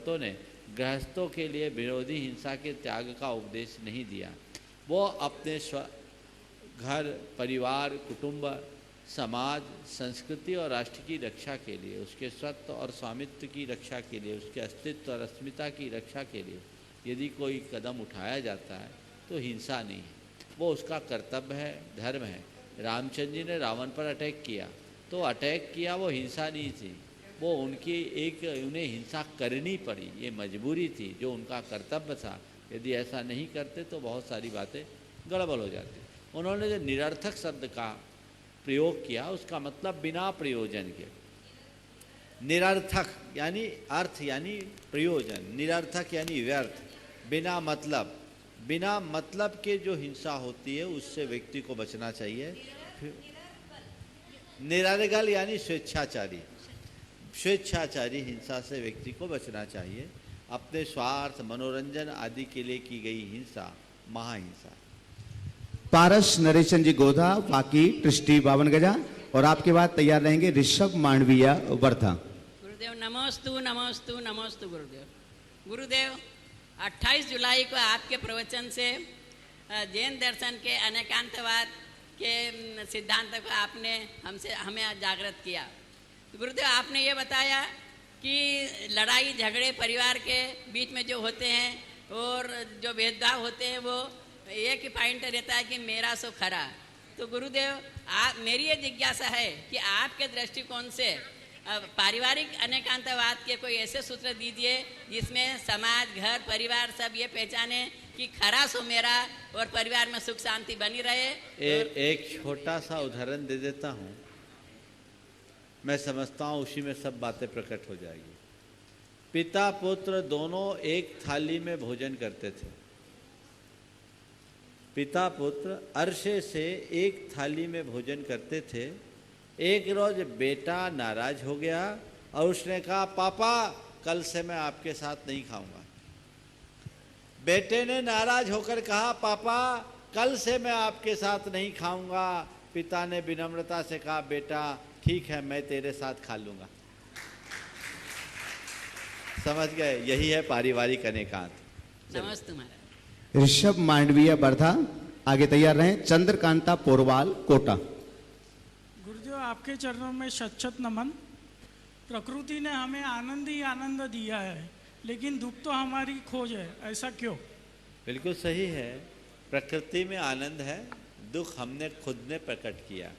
तो ने गृहस्थों के लिए विरोधी हिंसा के त्याग का उपदेश नहीं दिया। वो अपने घर, परिवार, कुटुंब, समाज, संस्कृति और राष्ट्र की रक्षा के लिए, उसके स्वत्व और स्वामित्व की रक्षा के लिए, उसके अस्तित्व और अस्मिता की रक्षा के लिए यदि कोई कदम उठाया जाता है तो हिंसा नहीं है, वो उसका कर्तव्य है, धर्म है। रामचंद्र जी ने रावण पर अटैक किया तो अटैक किया, वो हिंसा नहीं थी, वो उन्हें हिंसा करनी पड़ी, ये मजबूरी थी, जो उनका कर्तव्य था। यदि ऐसा नहीं करते तो बहुत सारी बातें गड़बड़ हो जाती। उन्होंने जो निरर्थक शब्द का प्रयोग किया उसका मतलब बिना प्रयोजन के। निरर्थक यानी अर्थ यानी प्रयोजन, निरर्थक यानी व्यर्थ, बिना मतलब के जो हिंसा होती है उससे व्यक्ति को बचना चाहिए। निरर्गल यानी स्वेच्छाचारी हिंसा से व्यक्ति को बचना चाहिए। अपने स्वार्थ, मनोरंजन आदि के लिए की गई हिंसा महाहिंसा। पारस नरेशन जी गोधा, बाकी पृष्टि 52 गजा, और आपके बाद तैयार रहेंगे ऋषभ मांडविया वर्धा। गुरुदेव नमोस्तु नमोस्तु नमोस्तु। गुरुदेव 28 जुलाई को आपके प्रवचन से जैन दर्शन के अनेकांतवाद के सिद्धांत को आपने हमें जागृत किया। गुरुदेव आपने ये बताया कि लड़ाई झगड़े परिवार के बीच में जो होते हैं और जो भेदभाव होते हैं वो एक ही पॉइंट रहता है कि मेरा सो खरा। तो गुरुदेव मेरी ये जिज्ञासा है कि आपके दृष्टिकोण से पारिवारिक अनेकांतवाद के कोई ऐसे सूत्र दीजिए जिसमें समाज, घर, परिवार सब ये पहचाने कि खरा सो मेरा और परिवार में सुख शांति बनी रहे। एक छोटा सा उदाहरण दे देता हूँ, मैं समझता हूँ उसी में सब बातें प्रकट हो जाएगी। पिता पुत्र दोनों एक थाली में भोजन करते थे। पिता पुत्र अरसे से एक थाली में भोजन करते थे। एक रोज बेटा नाराज हो गया और उसने कहा, पापा कल से मैं आपके साथ नहीं खाऊंगा। बेटे ने नाराज होकर कहा, पापा कल से मैं आपके साथ नहीं खाऊंगा। पिता ने विनम्रता से कहा, बेटा ठीक है मैं तेरे साथ खा लूंगा। समझ गए? यही है पारिवारिक अनेकांत। नमस्ते महाराज। ऋषभ मांडविया वर्धा, आगे तैयार रहें। चंद्रकांता पोरवाल कोटा। गुरुदेव आपके चरणों में शत नमन। प्रकृति ने हमें आनंद ही आनंद दिया है, लेकिन दुख तो हमारी खोज है, ऐसा क्यों? बिल्कुल सही है, प्रकृति में आनंद है, दुख हमने खुद ने प्रकट किया।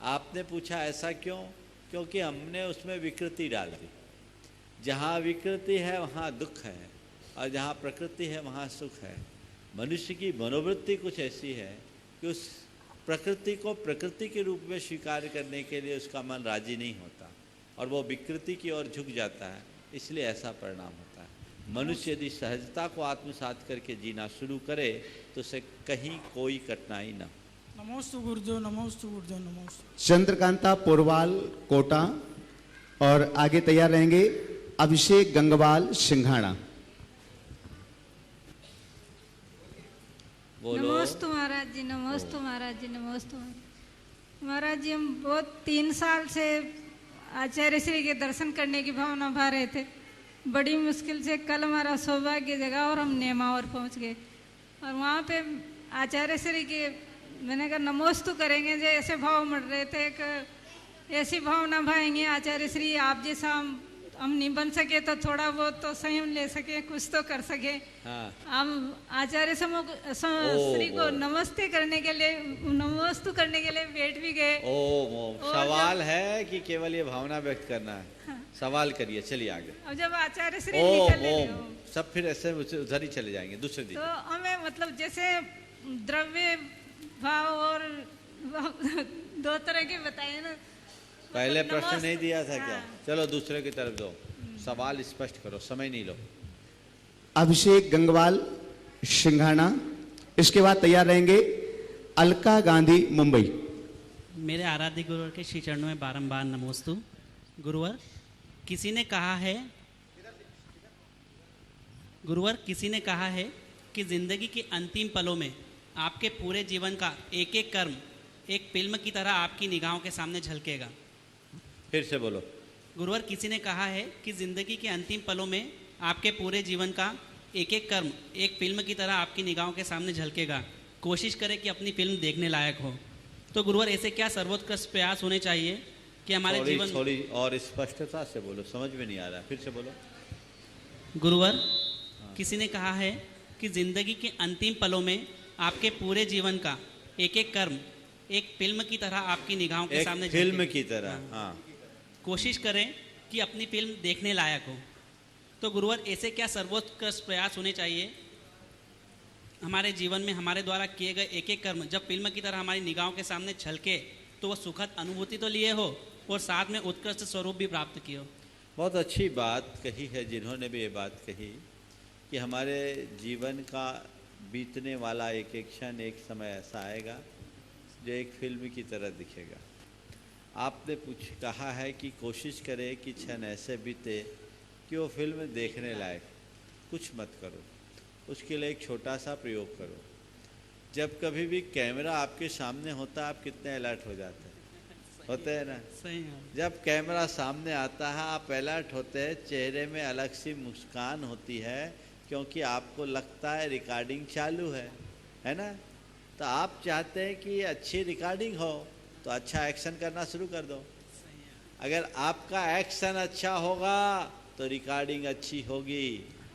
आपने पूछा ऐसा क्यों? क्योंकि हमने उसमें विकृति डाल दी। जहाँ विकृति है वहाँ दुख है और जहाँ प्रकृति है वहाँ सुख है। मनुष्य की मनोवृत्ति कुछ ऐसी है कि उस प्रकृति को प्रकृति के रूप में स्वीकार करने के लिए उसका मन राजी नहीं होता और वो विकृति की ओर झुक जाता है, इसलिए ऐसा परिणाम होता है। मनुष्य यदि सहजता को आत्मसात करके जीना शुरू करे तो उसे कहीं कोई कठिनाई न। नमोस्तु गुरुदेव, नमोस्तु गुरुदेव, नमोस्तु। चंद्रकांता पोरवाल कोटा, और आगे तैयार रहेंगे अभिषेक गंगवाल सिंघाड़ा। नमोस्तु महाराज जी, नमोस्तु महाराज जी, नमोस्तु महाराज जी। हम बहुत 3 साल से आचार्य श्री के दर्शन करने की भावना भा रहे थे। बड़ी मुश्किल से कल हमारा सौभाग्य जगा और हम नेमावर पहुंच गए। और वहाँ पे आचार्य श्री के मैंने कहा नमोस्तु करेंगे, जो ऐसे भाव मर रहे थे, एक ऐसी भावना भाएंगे आचार्य श्री आप जैसा हम नहीं बन सके तो थोड़ा बहुत तो संयम ले सके, कुछ तो कर सके। हाँ। हम आचार्य श्री को नमस्ते करने के लिए, नमोस्तु करने के लिए बैठ भी गए। सवाल है कि केवल ये भावना व्यक्त करना है? हाँ। सवाल करिए, चलिए आगे। अब जब आचार्य श्री निकले सब फिर ऐसे उधर ही चले जाएंगे दूसरे दिन। तो हमें मतलब जैसे द्रव्य भाव और 2 तरह के बताए ना। पहले प्रश्न नहीं दिया था क्या? चलो दूसरे की तरफ दो, सवाल स्पष्ट करो, समय नहीं लो। अभिषेक गंगवाल सिंघाना, इसके बाद तैयार रहेंगे अलका गांधी मुंबई। मेरे आराध्य गुरुवर के श्री चरणों में बारंबार नमोस्तु। गुरुवर किसी ने कहा है कि जिंदगी के अंतिम पलों में आपके पूरे जीवन का एक एक कर्म एक फिल्म की तरह आपकी निगाहों के सामने झलकेगा। फिर से बोलो। गुरुवर किसी ने कहा है कि जिंदगी के अंतिम पलों में आपके पूरे जीवन का एक एक कर्म एक फिल्म की तरह आपकी निगाहों के सामने झलकेगा। कोशिश करें कि अपनी फिल्म देखने लायक हो। तो गुरुवर ऐसे क्या सर्वोत्कृष्ट प्रयास होने चाहिए कि हमारे जीवन थोड़ी और स्पष्टता से बोलो, समझ में नहीं आ रहा, फिर से बोलो। गुरुवर, किसी ने कहा है कि जिंदगी के अंतिम पलों में आपके पूरे जीवन का एक एक कर्म एक फिल्म की तरह आपकी निगाहों के सामने फिल्म की तरह, हाँ। कोशिश करें कि अपनी फिल्म देखने लायक हो। तो गुरुवर ऐसे क्या सर्वोत्कृष्ट प्रयास होने चाहिए हमारे जीवन में हमारे द्वारा किए गए एक एक कर्म जब फिल्म की तरह हमारी निगाहों के सामने छलके तो वह सुखद अनुभूति तो लिए हो और साथ में उत्कृष्ट स्वरूप भी प्राप्त किए हो। बहुत अच्छी बात कही है जिन्होंने भी ये बात कही कि हमारे जीवन का बीतने वाला एक एक क्षण एक समय ऐसा आएगा जो एक फिल्म की तरह दिखेगा। आपने कहा है कि कोशिश करें कि क्षण ऐसे बीते कि वो फिल्म देखने लायक। कुछ मत करो, उसके लिए एक छोटा सा प्रयोग करो। जब कभी भी कैमरा आपके सामने होता है आप कितने अलर्ट हो जाते हैं, होते हैं ना? सही है। जब कैमरा सामने आता है आप अलर्ट होते हैं, चेहरे में अलग सी मुस्कान होती है क्योंकि आपको लगता है रिकॉर्डिंग चालू है ना? तो आप चाहते हैं कि अच्छी रिकॉर्डिंग हो तो अच्छा एक्शन करना शुरू कर दो। अगर आपका एक्शन अच्छा होगा तो रिकॉर्डिंग अच्छी होगी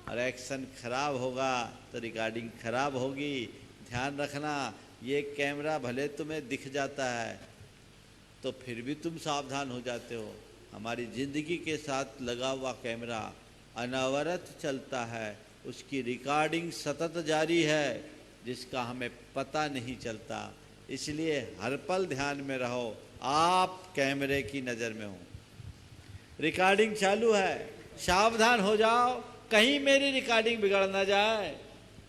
और एक्शन खराब होगा तो रिकॉर्डिंग खराब होगी। ध्यान रखना, ये कैमरा भले तुम्हें दिख जाता है तो फिर भी तुम सावधान हो जाते हो। हमारी ज़िंदगी के साथ लगा हुआ कैमरा अनवरत चलता है, उसकी रिकॉर्डिंग सतत जारी है जिसका हमें पता नहीं चलता। इसलिए हर पल ध्यान में रहो, आप कैमरे की नज़र में हो, रिकॉर्डिंग चालू है, सावधान हो जाओ कहीं मेरी रिकॉर्डिंग बिगड़ ना जाए।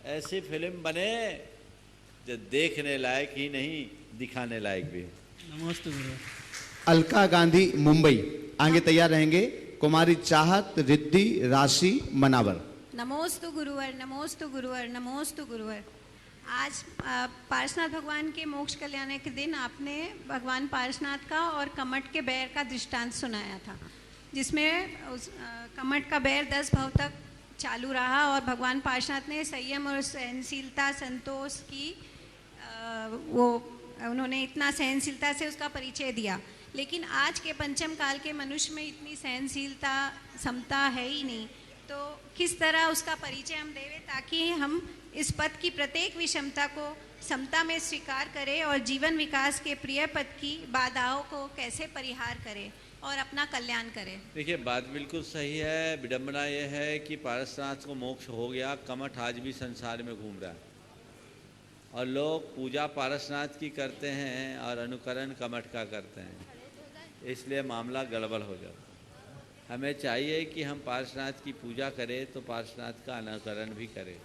ऐसी फिल्म बने जो देखने लायक ही नहीं दिखाने लायक भी है। नमस्ते गुरु। अलका गांधी मुंबई आगे तैयार रहेंगे। कुमारी चाहत रिद्धि राशि मनावर। नमोस्तु गुरुवर, नमोस्तु गुरुवर, नमोस्तु गुरुवर। आज पार्शनाथ भगवान के मोक्ष कल्याण के दिन आपने भगवान पार्शनाथ का और कमट के बैर का दृष्टांत सुनाया था, जिसमें उस कमट का बैर 10 भव तक चालू रहा और भगवान पार्शनाथ ने संयम और सहनशीलता संतोष की उन्होंने इतना सहनशीलता से उसका परिचय दिया। लेकिन आज के पंचम काल के मनुष्य में इतनी सहनशीलता समता है ही नहीं, तो किस तरह उसका परिचय हम देवें ताकि हम इस पद की प्रत्येक विषमता को समता में स्वीकार करें और जीवन विकास के प्रिय पद की बाधाओं को कैसे परिहार करें और अपना कल्याण करें। देखिए, बात बिल्कुल सही है। विडम्बना यह है कि पारसनाथ को मोक्ष हो गया, कमठ आज भी संसार में घूम रहा है और लोग पूजा पारसनाथ की करते हैं और अनुकरण कमठ का करते हैं, इसलिए मामला गड़बड़ हो जाता है। हमें चाहिए कि हम पार्श्वनाथ की पूजा करें तो पार्श्वनाथ का अनुकरण भी करें,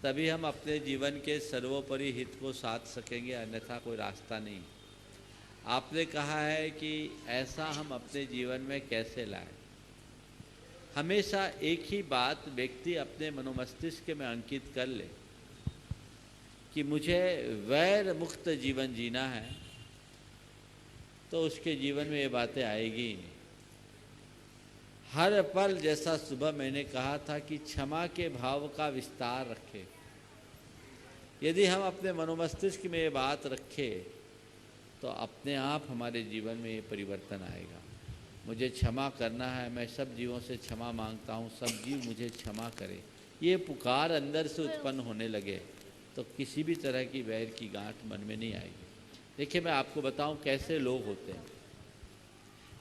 तभी हम अपने जीवन के सर्वोपरि हित को साध सकेंगे, अन्यथा कोई रास्ता नहीं। आपने कहा है कि ऐसा हम अपने जीवन में कैसे लाएं। हमेशा एक ही बात व्यक्ति अपने मनोमस्तिष्क में अंकित कर ले कि मुझे वैर मुक्त जीवन जीना है, तो उसके जीवन में ये बातें आएगी ही नहीं। हर पल, जैसा सुबह मैंने कहा था कि क्षमा के भाव का विस्तार रखें। यदि हम अपने मनोमस्तिष्क में ये बात रखें तो अपने आप हमारे जीवन में ये परिवर्तन आएगा। मुझे क्षमा करना है, मैं सब जीवों से क्षमा मांगता हूँ, सब जीव मुझे क्षमा करें, ये पुकार अंदर से उत्पन्न होने लगे तो किसी भी तरह की वैर की गांठ मन में नहीं आएगी। देखिए, मैं आपको बताऊं कैसे लोग होते हैं।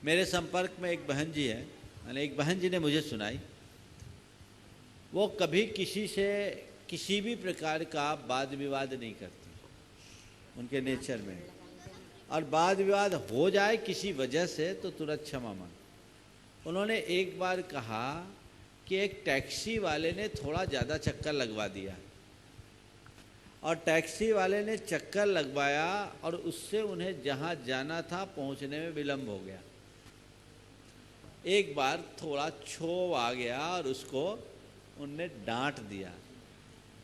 मेरे संपर्क में एक बहन जी है, एक बहन जी ने मुझे सुनाई, वो कभी किसी से किसी भी प्रकार का वाद विवाद नहीं करती, उनके नेचर में। और वाद विवाद हो जाए किसी वजह से तो तुरंत क्षमा मांग। उन्होंने एक बार कहा कि एक टैक्सी वाले ने थोड़ा ज़्यादा चक्कर लगवा दिया और टैक्सी वाले ने चक्कर लगवाया और उससे उन्हें जहाँ जाना था पहुँचने में विलम्ब हो गया। एक बार थोड़ा क्षोभ आ गया और उसको उनने डांट दिया,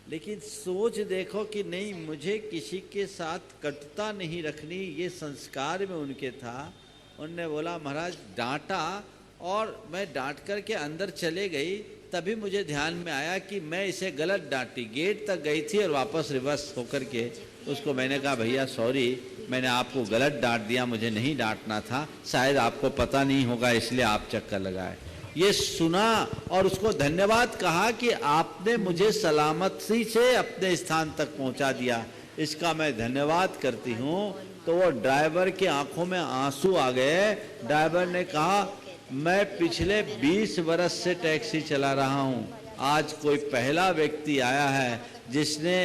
लेकिन सोच देखो कि नहीं, मुझे किसी के साथ कटुता नहीं रखनी, ये संस्कार में उनके था। उनने बोला महाराज डांटा और मैं डांट कर के अंदर चले गई तभी मुझे ध्यान में आया कि मैं इसे गलत डांटी। गेट तक गई थी और वापस रिवर्स होकर के उसको मैंने कहा भैया सॉरी, मैंने आपको गलत डांट दिया, मुझे नहीं डांटना था, शायद आपको पता नहीं होगा इसलिए आप चक्कर लगाए। ये सुना और उसको धन्यवाद कहा कि आपने मुझे सलामती से अपने स्थान तक पहुंचा दिया, इसका मैं धन्यवाद करती हूँ। तो वो ड्राइवर की आंखों में आंसू आ गए। ड्राइवर ने कहा मैं पिछले 20 वर्ष से टैक्सी चला रहा हूँ, आज कोई पहला व्यक्ति आया है जिसने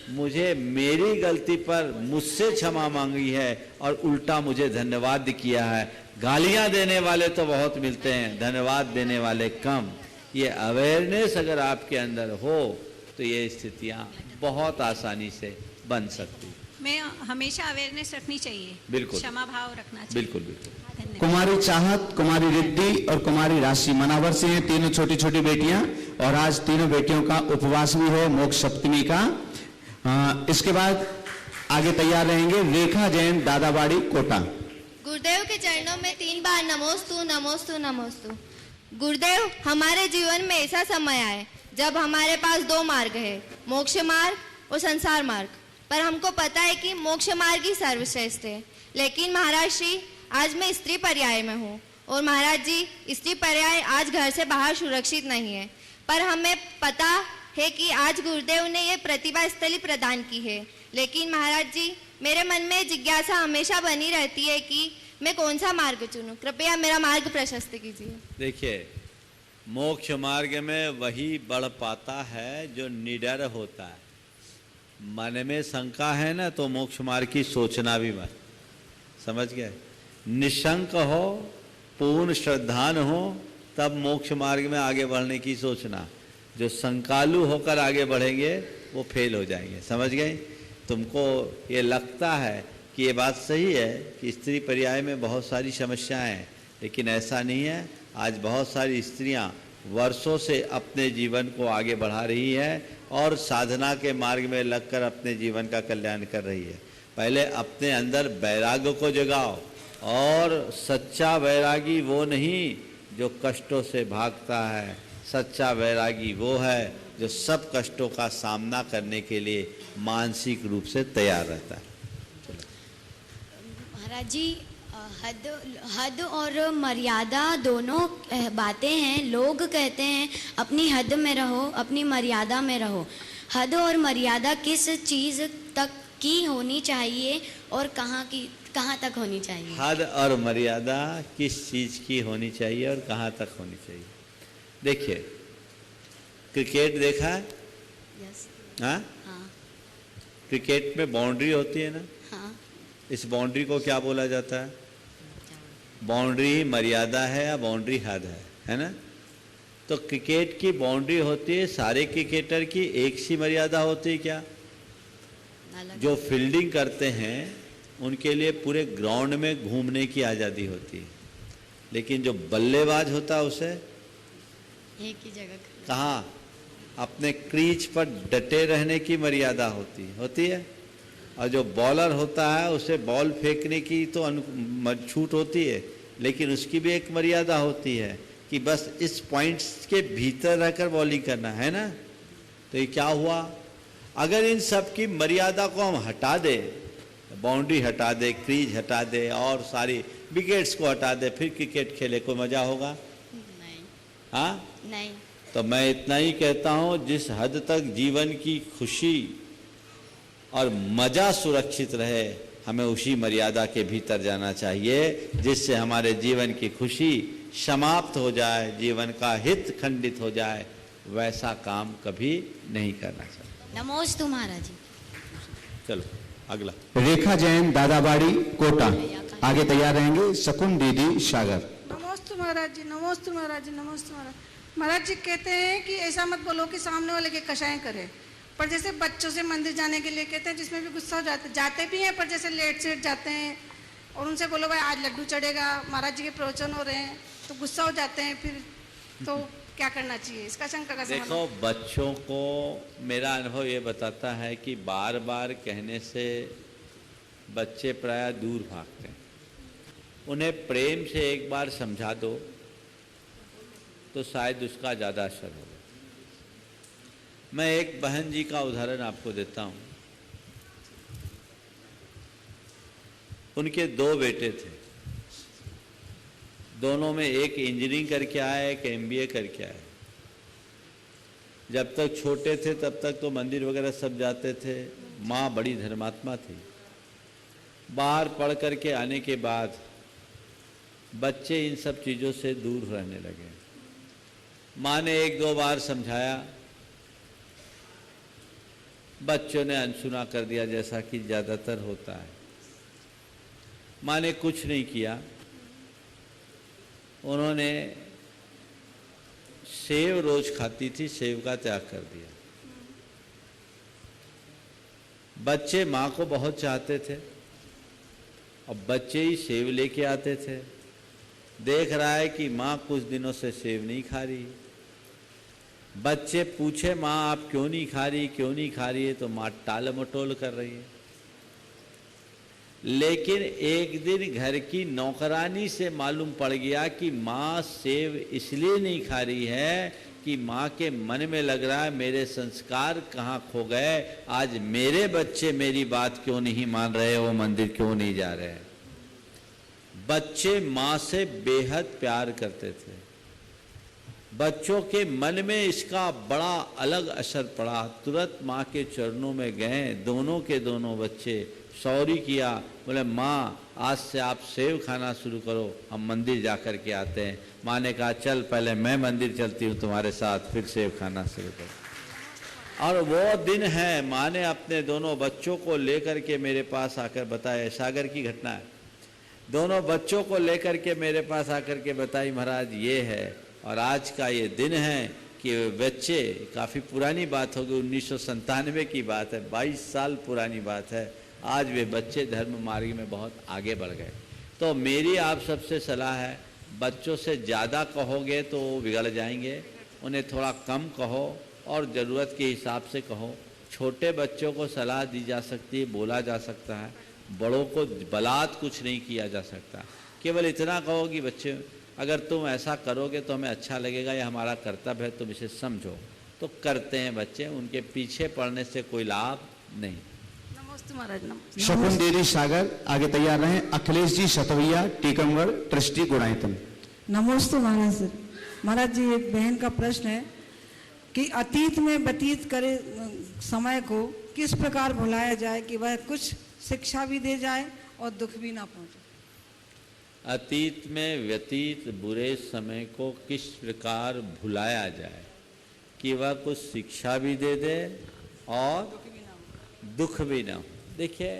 मुझे मेरी गलती पर मुझसे क्षमा मांगी है और उल्टा मुझे धन्यवाद किया है। गालियां देने वाले तो बहुत मिलते हैं, धन्यवाद देने वाले कम। ये अवेयरनेस अगर आपके अंदर हो तो ये स्थितियां बहुत आसानी से बन सकती। मैं हमेशा अवेयरनेस रखनी चाहिए, बिल्कुल क्षमा भाव रखना चाहिए। बिल्कुल बिल्कुल। धन्यवाद। कुमारी चाहत, कुमारी रिद्धि और कुमारी राशि मनावर से हैं, तीनों छोटी छोटी बेटियां, और आज तीनों बेटियों का उपवास भी है मोक्ष सप्तमी का। इसके बाद आगे तैयार रहेंगे रेखा जैन, दादाबाड़ी, कोटा। गुरुदेव के चरणों में 3 बार नमोस्तु नमोस्तु नमोस्तु। गुरुदेव, हमारे जीवन में ऐसा समय आए जब हमारे पास 2 मार्ग है, मोक्ष मार्ग और संसार मार्ग। पर हमको पता है कि मोक्ष मार्ग ही सर्वश्रेष्ठ है। लेकिन महाराज श्री, आज मैं स्त्री पर्याय में हूँ और महाराज जी स्त्री पर्याय आज घर से बाहर सुरक्षित नहीं है। पर हमें पता है कि आज गुरुदेव ने ये प्रतिभा स्थली प्रदान की है। लेकिन महाराज जी, मेरे मन में जिज्ञासा हमेशा बनी रहती है कि मैं कौन सा मार्ग चुनूं, कृपया मेरा मार्ग प्रशस्त कीजिए। देखिए, मोक्ष मार्ग में वही बढ़ पाता है जो निडर होता है। मन में शंका है ना तो मोक्ष मार्ग की सोचना भी मत, समझ गए। निशंक हो, पूर्ण श्रद्धान हो, तब मोक्ष मार्ग में आगे बढ़ने की सोचना। जो शंकालु होकर आगे बढ़ेंगे वो फेल हो जाएंगे, समझ गए। तुमको ये लगता है कि ये बात सही है कि स्त्री पर्याय में बहुत सारी समस्याएं हैं, लेकिन ऐसा नहीं है। आज बहुत सारी स्त्रियां वर्षों से अपने जीवन को आगे बढ़ा रही है और साधना के मार्ग में लगकर अपने जीवन का कल्याण कर रही है। पहले अपने अंदर वैराग्य को जगाओ, और सच्चा वैरागी वो नहीं जो कष्टों से भागता है, सच्चा वैरागी वो है जो सब कष्टों का सामना करने के लिए मानसिक रूप से तैयार रहता है। महाराज जी, हद और मर्यादा दोनों बातें हैं। लोग कहते हैं अपनी हद में रहो, अपनी मर्यादा में रहो। हद और मर्यादा किस चीज़ तक की होनी चाहिए और कहाँ तक होनी चाहिए? हद और मर्यादा किस चीज़ की होनी चाहिए और कहाँ तक होनी चाहिए? देखिए, क्रिकेट देखा है? यस। हाँ, क्रिकेट में बाउंड्री होती है ना। हाँ। इस बाउंड्री को क्या बोला जाता है? बाउंड्री मर्यादा है या बाउंड्री हद है ना। तो क्रिकेट की बाउंड्री होती है, सारे क्रिकेटर की एक सी मर्यादा होती है क्या? जो फील्डिंग करते हैं उनके लिए पूरे ग्राउंड में घूमने की आज़ादी होती है, लेकिन जो बल्लेबाज होता है उसे एक ही जगह कहाँ, अपने क्रीज पर डटे रहने की मर्यादा होती है। और जो बॉलर होता है उसे बॉल फेंकने की तो छूट होती है, लेकिन उसकी भी एक मर्यादा होती है कि बस इस पॉइंट्स के भीतर रहकर बॉलिंग करना है ना। तो ये क्या हुआ, अगर इन सब की मर्यादा को हम हटा दें, बाउंड्री हटा दे, क्रीज हटा दे और सारी विकेट्स को हटा दे, फिर क्रिकेट खेले कोई मजा होगा? नहीं। हाँ नहीं। तो मैं इतना ही कहता हूँ, जिस हद तक जीवन की खुशी और मजा सुरक्षित रहे, हमें उसी मर्यादा के भीतर जाना चाहिए, जिससे हमारे जीवन की खुशी समाप्त हो जाए, जीवन का हित खंडित हो जाए। वैसा काम कभी नहीं करना चाहिए। नमोस्तु महाराज जी। चलो अगला। रेखा जैन, दादाबाड़ी, कोटा। आगे तैयार रहेंगे शकुन दीदी, सागर। नमोस्तु महाराज जी, नमोस्तु महाराज जी, नमोस्तु महाराज। महाराज जी कहते हैं कि ऐसा मत बोलो कि सामने वाले के कषाय करे, पर जैसे बच्चों से मंदिर जाने के लिए कहते हैं, जिसमें भी गुस्सा हो जाते भी हैं, पर जैसे लेट सेट जाते हैं और उनसे बोलो भाई आज लड्डू चढ़ेगा, महाराज जी के प्रवचन हो रहे हैं, तो गुस्सा हो जाते हैं, फिर तो क्या करना चाहिए? इसका शंका का समाधान। देखो, बच्चों को मेरा अनुभव ये बताता है कि बार बार कहने से बच्चे प्रायः दूर भागते हैं। उन्हें प्रेम से एक बार समझा दो तो शायद उसका ज़्यादा असर होगा। मैं एक बहन जी का उदाहरण आपको देता हूँ। उनके 2 बेटे थे, दोनों में एक इंजीनियरिंग करके आया, एक MBA करके आया। जब तक छोटे थे तब तक तो मंदिर वगैरह सब जाते थे। माँ बड़ी धर्मात्मा थी। बाहर पढ़ करके आने के बाद बच्चे इन सब चीज़ों से दूर रहने लगे। माँ ने 1-2 बार समझाया, बच्चों ने अनसुना कर दिया, जैसा कि ज़्यादातर होता है। माँ ने कुछ नहीं किया। उन्होंने सेव रोज खाती थी, सेव का त्याग कर दिया। बच्चे माँ को बहुत चाहते थे और बच्चे ही सेव लेके आते थे। देख रहा है कि माँ कुछ दिनों से सेव नहीं खा रही। बच्चे पूछे, माँ आप क्यों नहीं खा रही, क्यों नहीं खा रही है? तो माँ टाल मटोल कर रही है। लेकिन एक दिन घर की नौकरानी से मालूम पड़ गया कि माँ सेव इसलिए नहीं खा रही है कि माँ के मन में लग रहा है मेरे संस्कार कहाँ खो गए, आज मेरे बच्चे मेरी बात क्यों नहीं मान रहे, वो मंदिर क्यों नहीं जा रहे। बच्चे माँ से बेहद प्यार करते थे। बच्चों के मन में इसका बड़ा अलग असर पड़ा। तुरंत माँ के चरणों में गए, दोनों के दोनों बच्चे सॉरी किया, बोले माँ आज से आप सेव खाना शुरू करो, हम मंदिर जा कर के आते हैं। माँ ने कहा चल पहले मैं मंदिर चलती हूँ तुम्हारे साथ, फिर सेव खाना शुरू करो। और वो दिन है, माँ ने अपने दोनों बच्चों को लेकर के मेरे पास आकर बताया, सागर की घटना है। दोनों बच्चों को लेकर के मेरे पास आकर के बताई, महाराज ये है और आज का ये दिन है कि बच्चे, काफ़ी पुरानी बात होगी, 1997 की बात है, 22 साल पुरानी बात है। आज वे बच्चे धर्म मार्ग में बहुत आगे बढ़ गए। तो मेरी आप सबसे सलाह है, बच्चों से ज़्यादा कहोगे तो वो बिगड़ जाएंगे, उन्हें थोड़ा कम कहो और ज़रूरत के हिसाब से कहो। छोटे बच्चों को सलाह दी जा सकती है, बोला जा सकता है, बड़ों को बलात् कुछ नहीं किया जा सकता। केवल इतना कहो कि बच्चे अगर तुम ऐसा करोगे तो हमें अच्छा लगेगा, ये हमारा कर्तव्य है, तुम इसे समझो। तो करते हैं बच्चे, उनके पीछे पड़ने से कोई लाभ नहीं। शकुन देवी सागर आगे तैयार रहे। अखिलेश जी सतवैया टीकमगढ़ ट्रस्टी गुणायतन। नमस्ते महाराज। महाराज जी एक बहन का प्रश्न है कि अतीत में व्यतीत करे समय को किस प्रकार भुलाया जाए कि वह कुछ शिक्षा भी दे जाए और दुख भी ना पहुंचे। अतीत में व्यतीत बुरे समय को किस प्रकार भुलाया जाए कि वह कुछ शिक्षा भी दे दे और दुख भी ना हो। देखिए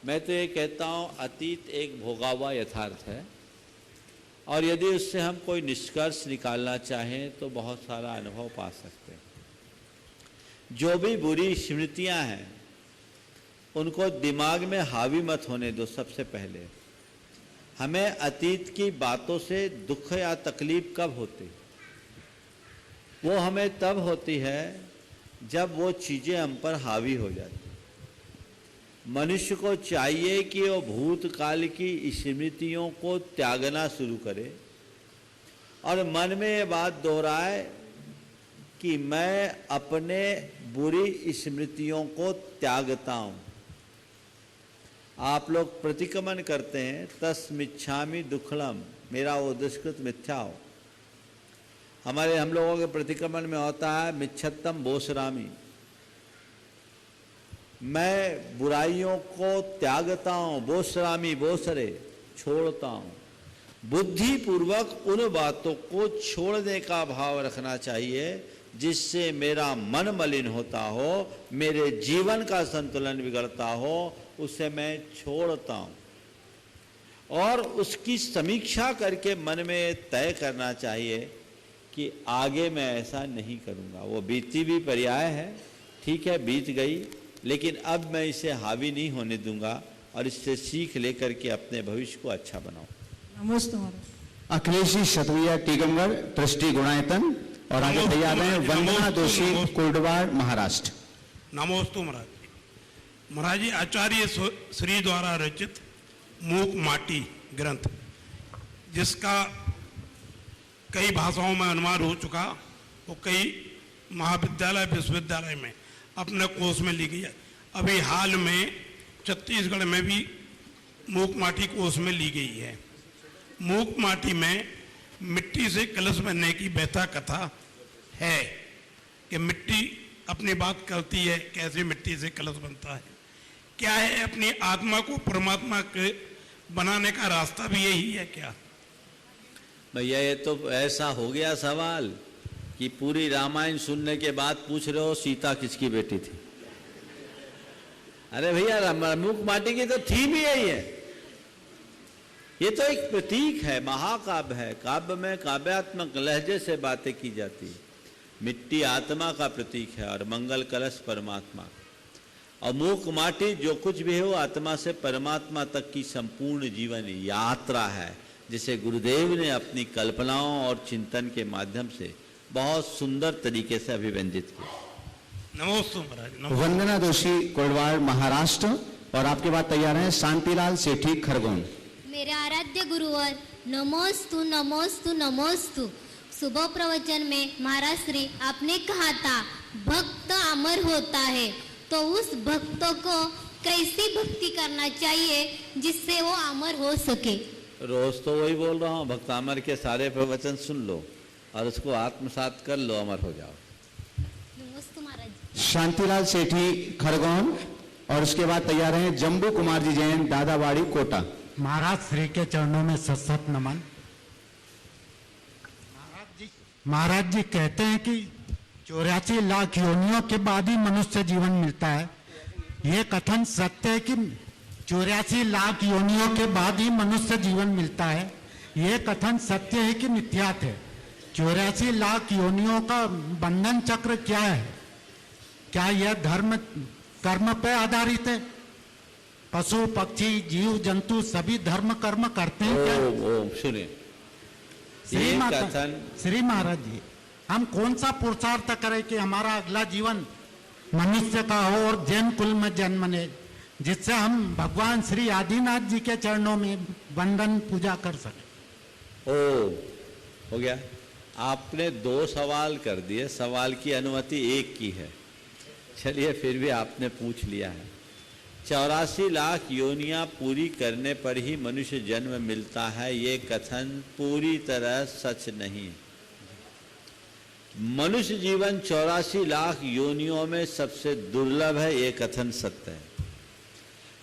मैं तो ये कहता हूँ, अतीत एक भोगा हुआ यथार्थ है और यदि उससे हम कोई निष्कर्ष निकालना चाहें तो बहुत सारा अनुभव पा सकते हैं। जो भी बुरी स्मृतियाँ हैं उनको दिमाग में हावी मत होने दो। सबसे पहले हमें अतीत की बातों से दुख या तकलीफ कब होती, वो हमें तब होती है जब वो चीज़ें हम पर हावी हो जाती। मनुष्य को चाहिए कि वो भूतकाल की स्मृतियों को त्यागना शुरू करे और मन में ये बात दोहराए कि मैं अपने बुरी स्मृतियों को त्यागता हूँ। आप लोग प्रतिक्रमण करते हैं, तस्मिच्छामि दुक्खड़म, मेरा वो दुष्कृत मिथ्या हो। हम लोगों के प्रतिक्रमण में होता है मिच्छत्तम बोसरामी, मैं बुराइयों को त्यागता हूँ, बोसरामी बोसरे, छोड़ता हूँ। बुद्धि पूर्वक उन बातों को छोड़ने का भाव रखना चाहिए जिससे मेरा मन मलिन होता हो, मेरे जीवन का संतुलन बिगड़ता हो, उसे मैं छोड़ता हूँ। और उसकी समीक्षा करके मन में तय करना चाहिए कि आगे मैं ऐसा नहीं करूँगा। वो बीती भी पर्याय है, ठीक है, बीत गई, लेकिन अब मैं इसे हावी नहीं होने दूंगा और इससे सीख लेकर के अपने भविष्य को अच्छा बनाऊं। नमस्ते। अखिलेश जी सतवैया टीकमगढ़ ट्रस्टी गुणायतन और आगे तैयार हैं वंदना दोषी कुर्डवाड़ महाराष्ट्र। नमोस्तु महाराज। महाराज जी आचार्य श्री द्वारा रचित मूक माटी ग्रंथ, जिसका कई भाषाओं में अनुवाद हो चुका, वो कई महाविद्यालय विश्वविद्यालय में अपने कोर्स में ली गई है। अभी हाल में छत्तीसगढ़ में भी मूक माटी कोर्स में ली गई है। मूक माटी में मिट्टी से कलश बनने की व्यथा कथा है कि मिट्टी अपनी बात करती है, कैसे मिट्टी से कलश बनता है। क्या है, अपनी आत्मा को परमात्मा के बनाने का रास्ता भी यही है क्या? भैया ये तो ऐसा हो गया सवाल कि पूरी रामायण सुनने के बाद पूछ रहे हो सीता किसकी बेटी थी। अरे भैया मूक माटी की तो थीम ही यही है। ये तो एक प्रतीक है, महाकाव्य है। काव्य में काव्यात्मक लहजे से बातें की जाती है। मिट्टी आत्मा का प्रतीक है और मंगल कलश परमात्मा। और मूक माटी जो कुछ भी है वो आत्मा से परमात्मा तक की संपूर्ण जीवन यात्रा है, जिसे गुरुदेव ने अपनी कल्पनाओं और चिंतन के माध्यम से बहुत सुंदर तरीके से अभिव्यंजित किया। नमोस्तु महाराज। वंदना दोषी कोडवाड़ महाराष्ट्र। और आपके बाद तैयार हैं शांतिलाल सेठी खरगोन। मेरे आराध्य गुरुवर नमोस्तु नमोस्तु नमोस्तु। सुबह प्रवचन में महाराज श्री आपने कहा था भक्त अमर होता है, तो उस भक्त को कैसी भक्ति करना चाहिए जिससे वो अमर हो सके? रोज तो वही बोल रहा हूँ, भक्त अमर के सारे प्रवचन सुन लो और उसको आत्मसात कर लो, अमर हो जाओ। नमस्ते महाराज। शांतिलाल सेठी खरगोन। और उसके बाद तैयार हैं जम्बू कुमार जी जैन दादावाड़ी कोटा। महाराज श्री के चरणों में सत नमन। महाराज जी कहते हैं कि 84 लाख योनियों के बाद ही मनुष्य जीवन मिलता है। ये कथन सत्य है कि 84 लाख योनियों के बाद ही मनुष्य जीवन मिलता है? ये कथन सत्य है कि मिथ्यात है? 84 लाख योनियों का बंधन चक्र क्या है? क्या यह धर्म कर्म पर आधारित है? पशु पक्षी जीव जंतु सभी धर्म कर्म करते हैं क्या? सुनिए श्री महाराज जी, हम कौन सा पुरुषार्थ करें कि हमारा अगला जीवन मनुष्य का हो और जैन कुल में जन्म ले, जिससे हम भगवान श्री आदिनाथ जी के चरणों में वंदन पूजा कर सके? हो गया। आपने 2 सवाल कर दिए, सवाल की अनुमति 1 की है। चलिए फिर भी आपने पूछ लिया है। 84 लाख योनियां पूरी करने पर ही मनुष्य जन्म मिलता है, ये कथन पूरी तरह सच नहीं। मनुष्य जीवन 84 लाख योनियों में सबसे दुर्लभ है, ये कथन सत्य है।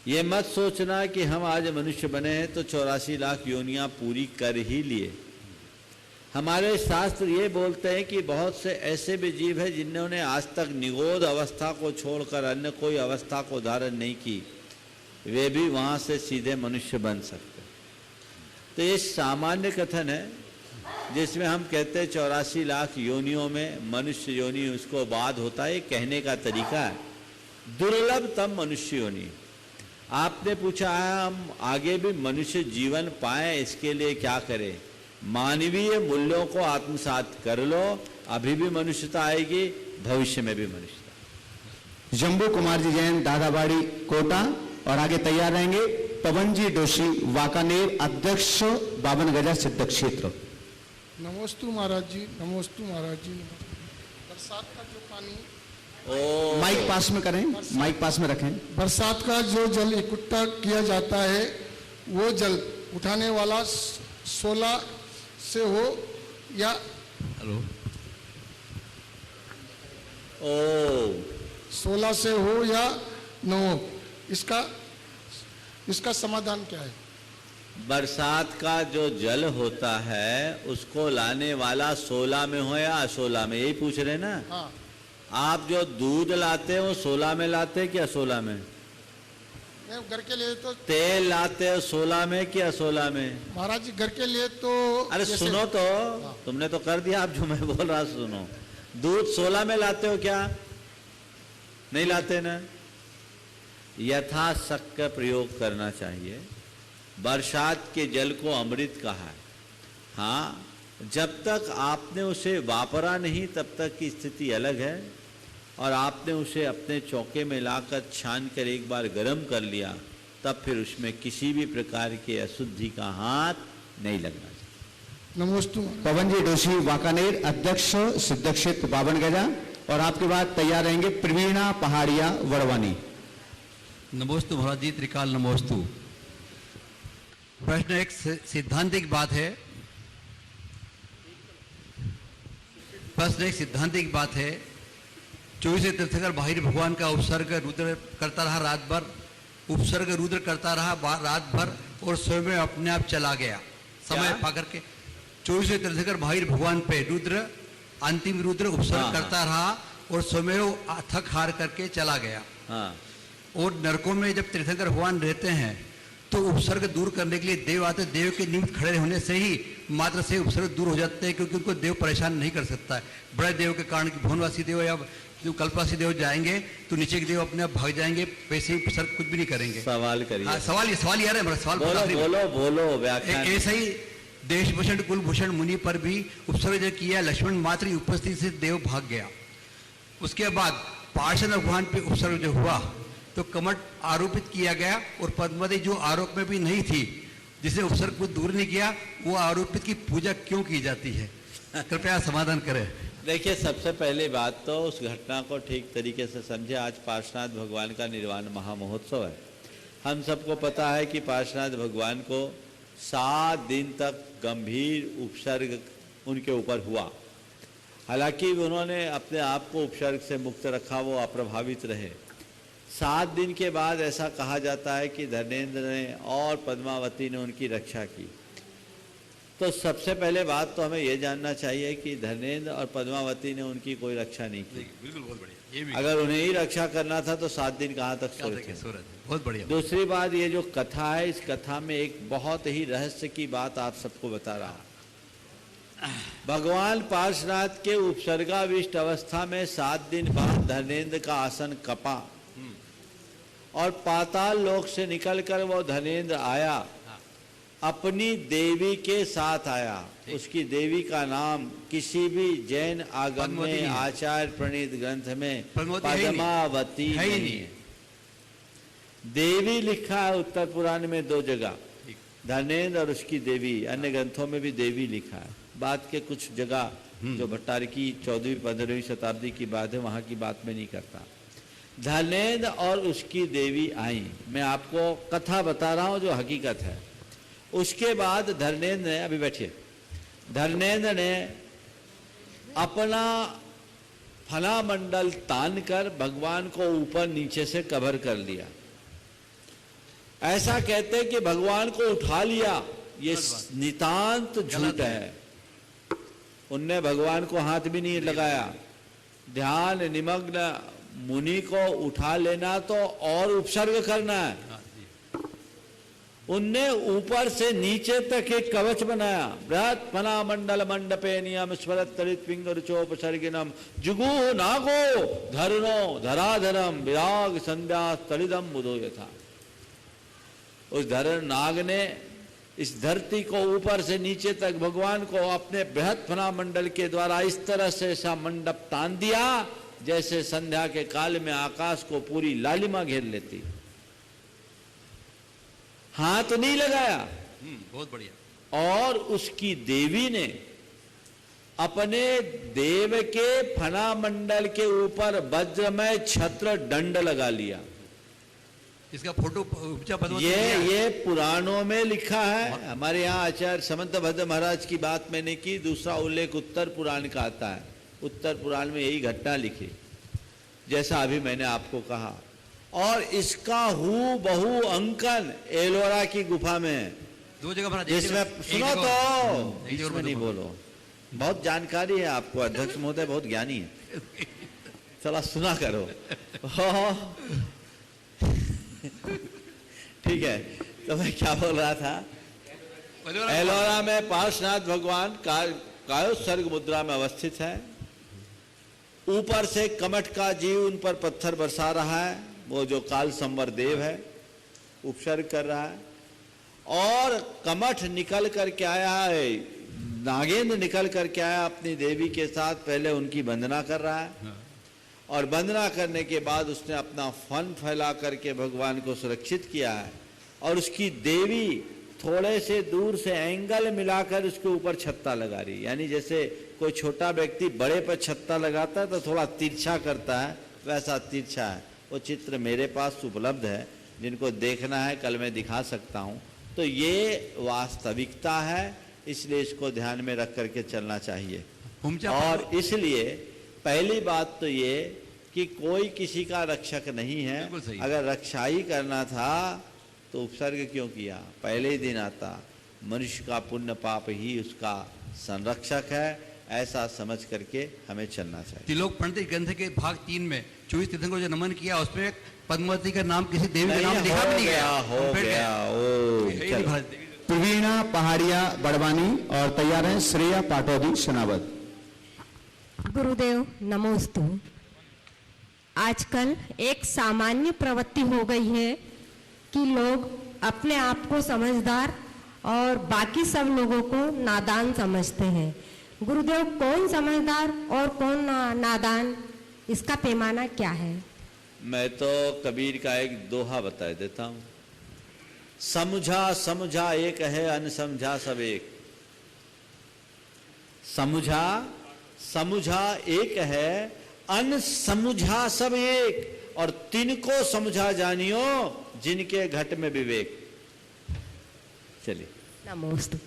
ये मत सोचना कि हम आज मनुष्य बने हैं तो 84 लाख योनियां पूरी कर ही लिए। हमारे शास्त्र ये बोलते हैं कि बहुत से ऐसे भी जीव हैं जिन्होंने आज तक निगोद अवस्था को छोड़कर अन्य कोई अवस्था को धारण नहीं की, वे भी वहाँ से सीधे मनुष्य बन सकते। तो ये सामान्य कथन है जिसमें हम कहते हैं 84 लाख योनियों में मनुष्य योनि उसको बाद होता है, कहने का तरीका है। दुर्लभतम मनुष्य योनि। आपने पूछा है हम आगे भी मनुष्य जीवन पाए, इसके लिए क्या करें? मानवीय मूल्यों को आत्मसात कर लो, अभी भी मनुष्यता आएगी, भविष्य में भी मनुष्यता। जम्बू कुमार जी जैन दादावाड़ी कोटा। और आगे तैयार रहेंगे पवन जी जोशी वाकानेर अध्यक्ष 52 गजा सिद्ध क्षेत्र। नमोस्तु महाराज जी, नमोस्तु महाराज जी। बरसात का जो पानी, माइक पास में करें, माइक पास में रखें। बरसात का जो जल इकट्ठा किया जाता है वो जल उठाने वाला 16 से हो या 16 से हो या 9, इसका समाधान क्या है? बरसात का जो जल होता है उसको लाने वाला 16 में हो या 16 में, यही पूछ रहे ना? हाँ। आप जो दूध लाते हो 16 में लाते हैं क्या 16 में? घर के लिए तो तेल लाते हो 16 में क्या 16 में? महाराज जी घर के लिए तो अरे सुनो तो, तुमने तो कर दिया, आप जो मैं बोल रहा सुनो। दूध 16 में लाते हो क्या? नहीं लाते ना? यथाशक्य प्रयोग करना चाहिए। बरसात के जल को अमृत कहा है। हाँ, जब तक आपने उसे वापरा नहीं तब तक की स्थिति अलग है, और आपने उसे अपने चौके में लाकर छान कर एक बार गर्म कर लिया तब फिर उसमें किसी भी प्रकार के अशुद्धि का हाथ नहीं लगना चाहिए। नमोस्तु। पवन जी जोशी वाकानेर अध्यक्ष सिद्ध क्षेत्र 52 गजा। और आपके बाद तैयार रहेंगे प्रवीणा पहाड़िया वड़वानी। नमोस्तु महाराज जी, त्रिकाल नमोस्तु। प्रश्न एक सिद्धांतिक बात है। प्रश्न एक सिद्धांतिक बात है। 24 तीर्थंकर बाहिर भगवान का उपसर्ग रुद्र करता रहा रात भर, उपसर्ग रुद्र करता रहा रात भर और स्वयं अपने आप चला गया समय पा करके। 24 तीर्थंकर बाहिर भगवान पे रुद्र, अंतिम रुद्र उपसर्ग करता रहा और स्वयं थक हार करके चला गया। और नरकों में जब तीर्थंकर भगवान रहते हैं तो उपसर्ग दूर करने के लिए देव आते, देव के निमित्त खड़े होने से ही मात्र से उपसर्ग दूर हो जाते हैं, क्योंकि उनको देव परेशान नहीं कर सकता है। बड़े देव के कारण भुवनवासी देव या जो कल्पवासी देव जाएंगे तो नीचे के देव अपने आप भाग जाएंगे, वैसे ही उपसर्ग कुछ भी नहीं करेंगे। सवाल करिए। हाँ, सवाल यार है मेरा सवाल। बोलो व्याख्यान। ऐसा ही देशभूषण कुलभूषण मुनि पर भी उपसर्ग जो किया, लक्ष्मण मात्र ही उपस्थिति से देव भाग गया। उसके बाद पार्षद भगवान पे उपसर्ग जो हुआ तो कमठ आरोपित किया गया और पद्मावती जो आरोप में भी नहीं थी, जिसे उपसर्ग को दूर नहीं किया, वो आरोपित की पूजा क्यों की जाती है? कृपया समाधान करें। देखिए, सबसे पहली बात तो उस घटना को ठीक तरीके से समझे। आज पार्श्वनाथ भगवान का निर्वाण महामहोत्सव है। हम सबको पता है कि पार्श्वनाथ भगवान को 7 दिन तक गंभीर उपसर्ग उनके ऊपर हुआ। हालांकि उन्होंने अपने आप को उपसर्ग से मुक्त रखा, वो अप्रभावित रहे। 7 दिन के बाद ऐसा कहा जाता है कि धर्मेंद्र ने और पद्मावती ने उनकी रक्षा की। तो सबसे पहले बात तो हमें यह जानना चाहिए कि धर्मेंद्र और पद्मावती ने उनकी कोई रक्षा नहीं की। बिल्कुल, बहुत बढ़िया। अगर उन्हें ही रक्षा करना था तो 7 दिन कहाँ तक सोए थे? बहुत बढ़िया। दूसरी बात, ये जो कथा है, इस कथा में एक बहुत ही रहस्य की बात आप सबको बता रहा। भगवान पार्श्वनाथ के उपसर्गाविष्ट अवस्था में 7 दिन बाद धर्मेंद्र का आसन कपा और पाताल लोक से निकलकर वो धर्मेंद्र आया, अपनी देवी के साथ आया। उसकी देवी का नाम किसी भी जैन आगम में, आचार्य प्रणीत ग्रंथ में पद्मावती नहीं है। देवी लिखा है उत्तर पुराण में 2 जगह, धर्मेंद्र और उसकी देवी। अन्य ग्रंथों में भी देवी लिखा है। बात के कुछ जगह जो भट्टारकी 14वीं-15वीं शताब्दी की बात है, वहां की बात में नहीं करता। धर्मेंद्र और उसकी देवी आई। मैं आपको कथा बता रहा हूं जो हकीकत है। उसके बाद धर्मेंद्र ने, अभी बैठिए, धर्मेंद्र ने अपना फना मंडल तान कर भगवान को ऊपर नीचे से कवर कर लिया। ऐसा कहते कि भगवान को उठा लिया, ये नितांत झूठ है। उनने भगवान को हाथ भी नहीं लगाया। ध्यान निमग्न मुनि को उठा लेना तो और उपसर्ग करना है। उनने ऊपर से नीचे तक एक कवच बनाया। बृहत फना मंडल मंडपे नियम स्वरत तरित पिंगर चोपसर्गिनम जुगु नागो धरणो धराधरम विराग संध्या तलिदम बुधो यथा। उस धरण नाग ने इस धरती को ऊपर से नीचे तक भगवान को अपने बृहत फना मंडल के द्वारा इस तरह से ऐसा मंडप तान दिया जैसे संध्या के काल में आकाश को पूरी लालिमा घेर लेती। हाथ नहीं लगाया। बहुत बढ़िया। और उसकी देवी ने अपने देव के फना मंडल के ऊपर वज्रमय छत्र दंड लगा लिया। इसका फोटो ये पुराणों में लिखा है। हमारे यहाँ आचार्य समंत भद्र महाराज की बात मैंने की। दूसरा उल्लेख उत्तर पुराण का आता है। उत्तर पुराण में यही घटना लिखी जैसा अभी मैंने आपको कहा। और इसका हूबहू अंकन एलोरा की गुफा में 2 जगह जिसमें सुनो तो इसमें नहीं बोलो, बहुत जानकारी है आपको। अध्यक्ष महोदय बहुत ज्ञानी है, चला सुना करो। ठीक है, तो मैं क्या बोल रहा था? एलोरा में पार्श्वनाथ भगवान कायोत्सर्ग मुद्रा में अवस्थित है। ऊपर से कमठ का जीव उन पर पत्थर बरसा रहा है। वो जो काल संवर देव है उपसर्ग कर रहा है। और कमठ निकल कर के आया है, नागेंद्र निकल कर के आया अपनी देवी के साथ। पहले उनकी वंदना कर रहा है और वंदना करने के बाद उसने अपना फन फैला करके भगवान को सुरक्षित किया है। और उसकी देवी थोड़े से दूर से एंगल मिलाकर उसके ऊपर छत्ता लगा रही, यानी जैसे कोई छोटा व्यक्ति बड़े पर छत्ता लगाता है तो थोड़ा तिरछा करता है, वैसा तिरछा है। वो चित्र मेरे पास उपलब्ध है, जिनको देखना है कल मैं दिखा सकता हूँ। तो ये वास्तविकता है, इसलिए इसको ध्यान में रख करके चलना चाहिए। और इसलिए पहली बात तो ये कि कोई किसी का रक्षक नहीं है। अगर रक्षा ही करना था तो उपसर्ग क्यों किया? पहले ही दिन आता। मनुष्य का पुण्य पाप ही उसका संरक्षक है, ऐसा समझ करके हमें चलना चाहिए। त्रिलोक पंडित ग्रंथ के भाग 3 में 24 तीर्थंकरों को जो नमन किया, उसमें पद्मावती का नाम किसी देवी का नाम लिखा भी नहीं गया। हो गया। प्रवीणा पहाड़िया बड़वानी और तैयार हैं श्रेया पाटौदी शनावत। गुरुदेव नमोस्तु। आजकल एक सामान्य प्रवृत्ति हो गई है कि लोग अपने आप को समझदार और बाकी सब लोगों को नादान समझते हैं। गुरुदेव, कौन समझदार और कौन नादान, इसका पैमाना क्या है? मैं तो कबीर का एक दोहा बता देता हूँ। समझा समझा एक है, अनसमझा सब एक। समझा समझा एक है, अनसमझा सब एक। और तिनको समझा जानियो, जिनके घट में विवेक। चलिए। नमोस्तु।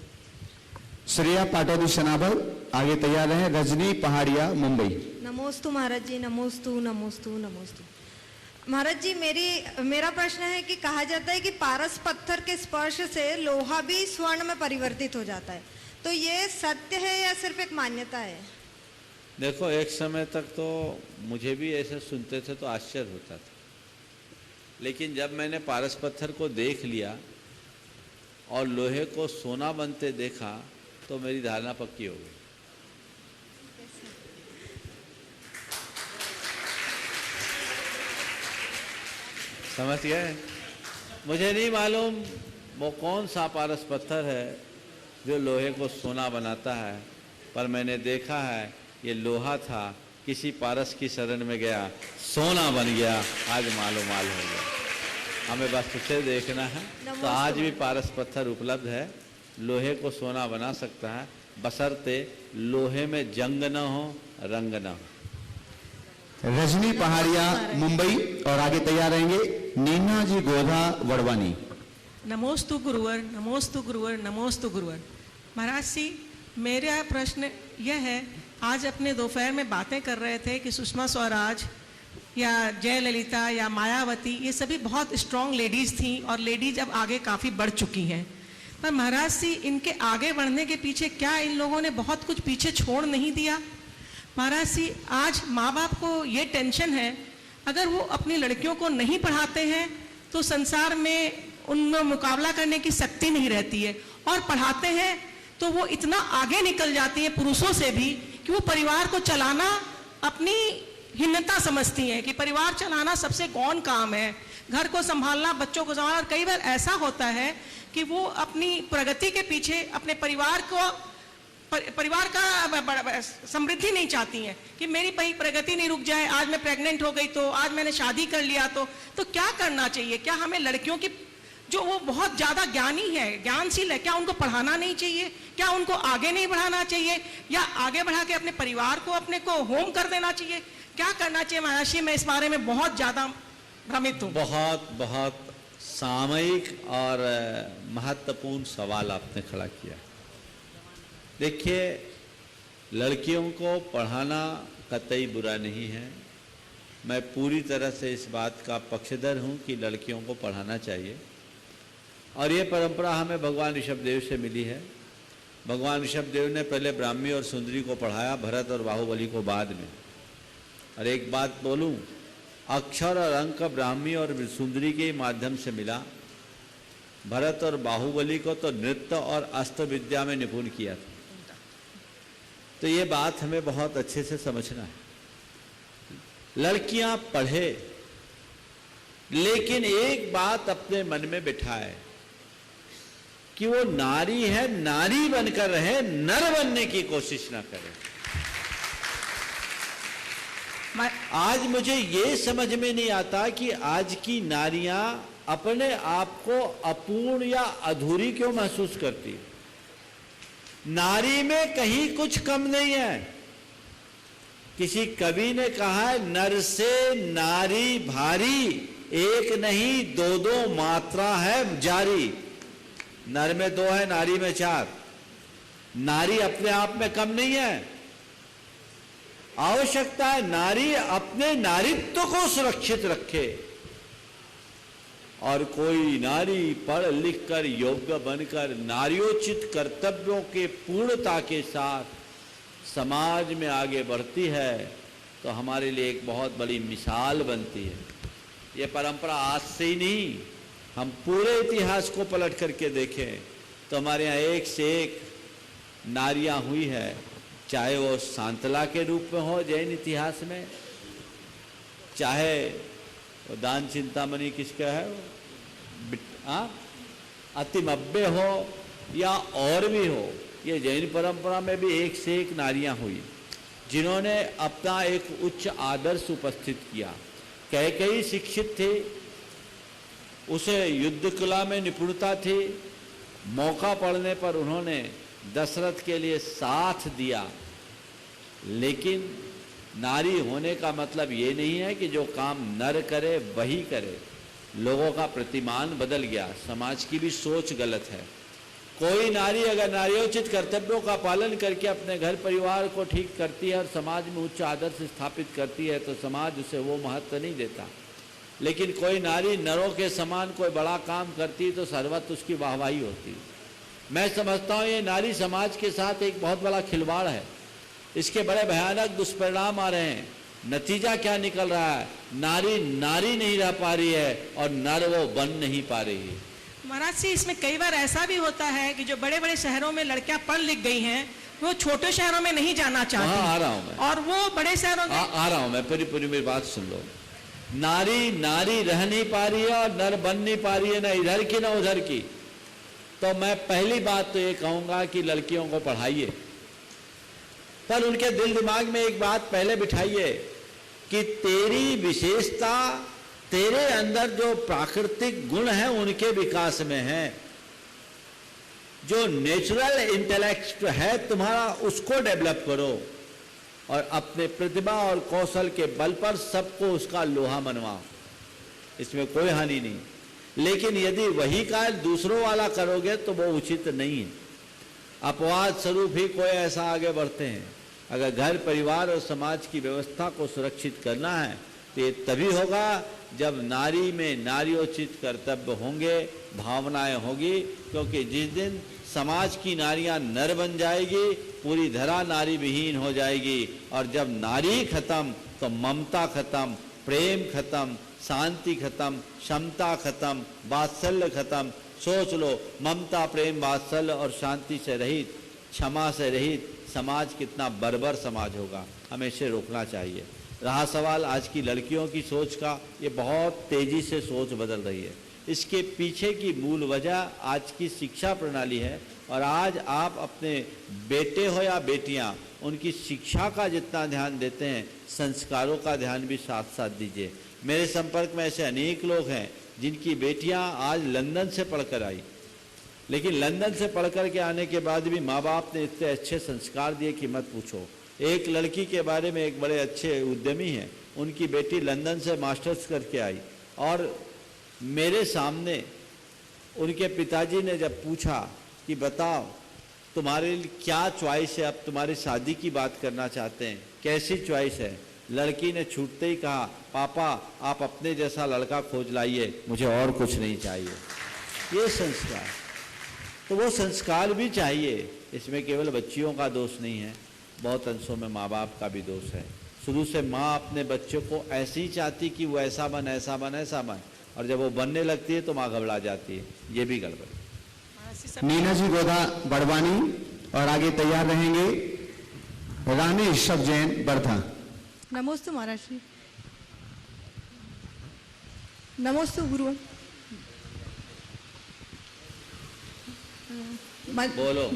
श्रेया पाटौदी शनावत आगे तैयार हैं रजनी पहाड़िया मुंबई। नमोस्तु महाराज जी, नमोस्तु नमोस्तु नमोस्तु। महाराज जी, मेरा प्रश्न है कि कहा जाता है कि पारस पत्थर के स्पर्श से लोहा भी स्वर्ण में परिवर्तित हो जाता है, तो ये सत्य है या सिर्फ एक मान्यता है? देखो, एक समय तक तो मुझे भी ऐसे सुनते थे तो आश्चर्य होता था, लेकिन जब मैंने पारस पत्थर को देख लिया और लोहे को सोना बनते देखा तो मेरी धारणा पक्की हो गई। समझ गए? मुझे नहीं मालूम वो कौन सा पारस पत्थर है जो लोहे को सोना बनाता है, पर मैंने देखा है ये लोहा था, किसी पारस की शरण में गया, सोना बन गया, आज मालो माल हो गया। हमें बस उसे देखना है। तो आज भी पारस पत्थर उपलब्ध है, लोहे को सोना बना सकता है, बशर्ते लोहे में जंग न हो, रंग न हो। रजनी पहाड़िया मुंबई और आगे तैयार रहेंगे नीना जी गोधा वड़वानी। नमोस्तु गुरुवर, नमोस्तु गुरुवर, नमोस्तु गुरुवर। महाराज जी, मेरा प्रश्न यह है, आज अपने दोपहर में बातें कर रहे थे कि सुषमा स्वराज या जयललिता या मायावती, ये सभी बहुत स्ट्रॉन्ग लेडीज़ थी और लेडीज अब आगे काफ़ी बढ़ चुकी हैं। पर महाराज जी, इनके आगे बढ़ने के पीछे क्या इन लोगों ने बहुत कुछ पीछे छोड़ नहीं दिया? महाराज जी, आज माँ बाप को ये टेंशन है, अगर वो अपनी लड़कियों को नहीं पढ़ाते हैं तो संसार में उनमें मुकाबला करने की शक्ति नहीं रहती है, और पढ़ाते हैं तो वो इतना आगे निकल जाती हैं पुरुषों से भी कि वो परिवार को चलाना अपनी हीनता समझती हैं कि परिवार चलाना सबसे कौन काम है, घर को संभालना, बच्चों को संभालना। कई बार ऐसा होता है कि वो अपनी प्रगति के पीछे अपने परिवार का समृद्धि नहीं चाहती हैं कि मेरी प्रगति नहीं रुक जाए, आज मैं प्रेग्नेंट हो गई तो, आज मैंने शादी कर लिया तो क्या करना चाहिए? क्या हमें लड़कियों की जो वो बहुत ज़्यादा ज्ञानी है, ज्ञानशील है, क्या उनको पढ़ाना नहीं चाहिए? क्या उनको आगे नहीं बढ़ाना चाहिए, या आगे बढ़ा के अपने परिवार को अपने को होम कर देना चाहिए? क्या करना चाहिए महाराज जी? मैं इस बारे में बहुत ज़्यादा भ्रमित हूँ। बहुत बहुत सामयिक और महत्वपूर्ण सवाल आपने खड़ा किया। देखिए, लड़कियों को पढ़ाना कतई बुरा नहीं है। मैं पूरी तरह से इस बात का पक्षधर हूँ कि लड़कियों को पढ़ाना चाहिए, और ये परंपरा हमें भगवान ऋषभदेव से मिली है। भगवान ऋषभदेव ने पहले ब्राह्मी और सुंदरी को पढ़ाया, भरत और बाहुबली को बाद में। और एक बात बोलूं, अक्षर और अंक ब्राह्मी और सुंदरी के माध्यम से मिला। भरत और बाहुबली को तो नृत्य और अस्त्र विद्या में निपुण किया था। तो ये बात हमें बहुत अच्छे से समझना है। लड़कियां पढ़े, लेकिन एक बात अपने मन में बिठाए कि वो नारी है, नारी बनकर रहे, नर बनने की कोशिश ना करे। आज मुझे ये समझ में नहीं आता कि आज की नारियां अपने आप को अपूर्ण या अधूरी क्यों महसूस करती है। नारी में कहीं कुछ कम नहीं है। किसी कवि ने कहा है, नर से नारी भारी, एक नहीं दो दो मात्रा है जारी। नर में 2 है, नारी में 4। नारी अपने आप में कम नहीं है। आवश्यकता है नारी अपने नारीत्व को सुरक्षित रखे, और कोई नारी पढ़ लिख कर योग्य बनकर नारियोचित कर्तव्यों के पूर्णता के साथ समाज में आगे बढ़ती है तो हमारे लिए एक बहुत बड़ी मिसाल बनती है। ये परंपरा आज से ही नहीं, हम पूरे इतिहास को पलट करके देखें तो हमारे यहाँ एक से एक नारियां हुई है, चाहे वो शांतला के रूप में हो जैन इतिहास में, चाहे वो दान चिंतामणि किसका है, अतिमब्बे हो या और भी हो, ये जैन परंपरा में भी एक से एक नारियां हुई जिन्होंने अपना एक उच्च आदर्श उपस्थित किया। कई शिक्षित थे, उसे युद्ध कला में निपुणता थी, मौका पड़ने पर उन्होंने दशरथ के लिए साथ दिया। लेकिन नारी होने का मतलब ये नहीं है कि जो काम नर करे वही करे। लोगों का प्रतिमान बदल गया, समाज की भी सोच गलत है। कोई नारी अगर नारियोचित कर्तव्यों का पालन करके अपने घर परिवार को ठीक करती है और समाज में उच्च आदर्श स्थापित करती है तो समाज उसे वो महत्व नहीं देता। लेकिन कोई नारी नरों के समान कोई बड़ा काम करती है तो सर्वत्र उसकी वाहवाही होती है। मैं समझता हूँ ये नारी समाज के साथ एक बहुत बड़ा खिलवाड़ है। इसके बड़े भयानक दुष्परिणाम आ रहे हैं। नतीजा क्या निकल रहा है, नारी नारी नहीं रह पा रही है और नर वो बन नहीं पा रही है। महाराज जी, इसमें कई बार ऐसा भी होता है कि जो बड़े बड़े शहरों में लड़कियां पढ़ लिख गई हैं वो छोटे शहरों में नहीं जाना चाहती। हाँ, आ रहा हूँ मैं, और वो बड़े शहरों में आ रहा हूँ मैं, पूरी मेरी बात सुन लो। नारी नारी रह नहीं पा रही है और नर बन नहीं पा रही है, ना इधर की ना उधर की। तो मैं पहली बात तो ये कहूंगा कि लड़कियों को पढ़ाइए, पर उनके दिल दिमाग में एक बात पहले बिठाइए कि तेरी विशेषता, तेरे अंदर जो प्राकृतिक गुण है उनके विकास में है। जो नेचुरल इंटेलेक्ट है तुम्हारा, उसको डेवलप करो और अपने प्रतिभा और कौशल के बल पर सबको उसका लोहा मनवाओ, इसमें कोई हानि नहीं। लेकिन यदि वही कार्य दूसरों वाला करोगे तो वो उचित नहीं है। अपवाद स्वरूप ही कोई ऐसा आगे बढ़ते हैं। अगर घर परिवार और समाज की व्यवस्था को सुरक्षित करना है तो ये तभी होगा जब नारी में नारियोचित कर्तव्य होंगे, भावनाएं होगी। क्योंकि जिस दिन समाज की नारियां नर बन जाएगी, पूरी धरा नारी विहीन हो जाएगी। और जब नारी खत्म तो ममता खत्म, प्रेम खत्म, शांति खत्म, क्षमता खत्म, वात्सल्य खत्म। सोच लो, ममता प्रेम वात्सल्य और शांति से रहित, क्षमा से रहित समाज कितना बर्बर समाज होगा। हमें इसे रोकना चाहिए। रहा सवाल आज की लड़कियों की सोच का, ये बहुत तेजी से सोच बदल रही है। इसके पीछे की मूल वजह आज की शिक्षा प्रणाली है। और आज आप अपने बेटे हो या बेटियां, उनकी शिक्षा का जितना ध्यान देते हैं, संस्कारों का ध्यान भी साथ साथ दीजिए। मेरे संपर्क में ऐसे अनेक लोग हैं जिनकी बेटियां आज लंदन से पढ़कर आई, लेकिन लंदन से पढ़ कर के आने के बाद भी माँ बाप ने इतने अच्छे संस्कार दिए कि मत पूछो। एक लड़की के बारे में, एक बड़े अच्छे उद्यमी हैं, उनकी बेटी लंदन से मास्टर्स करके आई और मेरे सामने उनके पिताजी ने जब पूछा कि बताओ तुम्हारे लिए क्या चॉइस है, अब तुम्हारी शादी की बात करना चाहते हैं, कैसी चॉइस है। लड़की ने छूटते ही कहा, पापा आप अपने जैसा लड़का खोज लाइए, मुझे और कुछ नहीं चाहिए। ये संस्कार, तो वो संस्कार भी चाहिए। इसमें केवल बच्चियों का दोष नहीं है, बहुत अंशों में माँ बाप का भी दोष है। शुरू से माँ अपने बच्चों को ऐसे ही चाहती कि वो ऐसा बन ऐसा बन ऐसा बन, और जब वो बनने लगती है तो माँ घबरा जाती है। ये भी गड़बड़। मीना जी गोदा बड़वानी और आगे तैयार रहेंगे रानी ऋषभ जैन बर्धा। नमोस्तु महाराज जी। नमोस्तु गुरु। बोलो।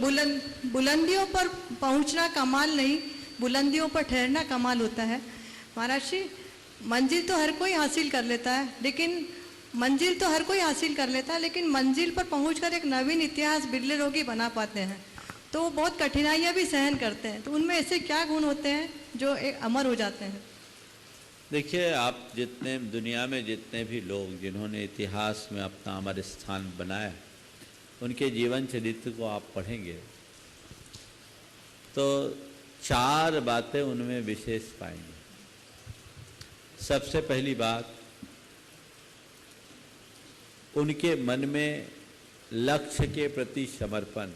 बुलंदियों पर पहुंचना कमाल नहीं, बुलंदियों पर ठहरना कमाल होता है। महाराज जी, मंजिल तो हर कोई हासिल कर लेता है, लेकिन मंजिल पर पहुंचकर एक नवीन इतिहास बिरले लोग ही बना पाते हैं। तो वो बहुत कठिनाइयाँ भी सहन करते हैं, तो उनमें ऐसे क्या गुण होते हैं जो अमर हो जाते हैं? देखिए, आप जितने दुनिया में जितने भी लोग जिन्होंने इतिहास में अपना अमर स्थान बनाया, उनके जीवन चरित्र को आप पढ़ेंगे तो 4 बातें उनमें विशेष पाएंगे। सबसे पहली बात, उनके मन में लक्ष्य के प्रति समर्पण।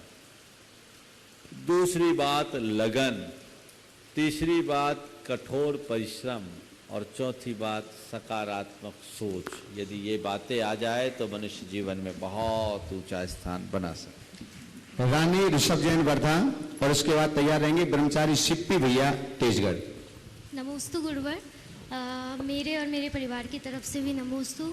दूसरी बात लगन। तीसरी बात कठोर परिश्रम। और चौथी बात सकारात्मक सोच। यदि ये बातें आ जाए तो मनुष्य जीवन में बहुत ऊंचा स्थान बना सकता है। रानी ऋषभ जैन वर्धा, और उसके बाद तैयार रहेंगे ब्रह्मचारी शिप्पी भैया तेजगढ़। नमोस्तु गुरुवर, मेरे और मेरे परिवार की तरफ से भी नमोस्तु।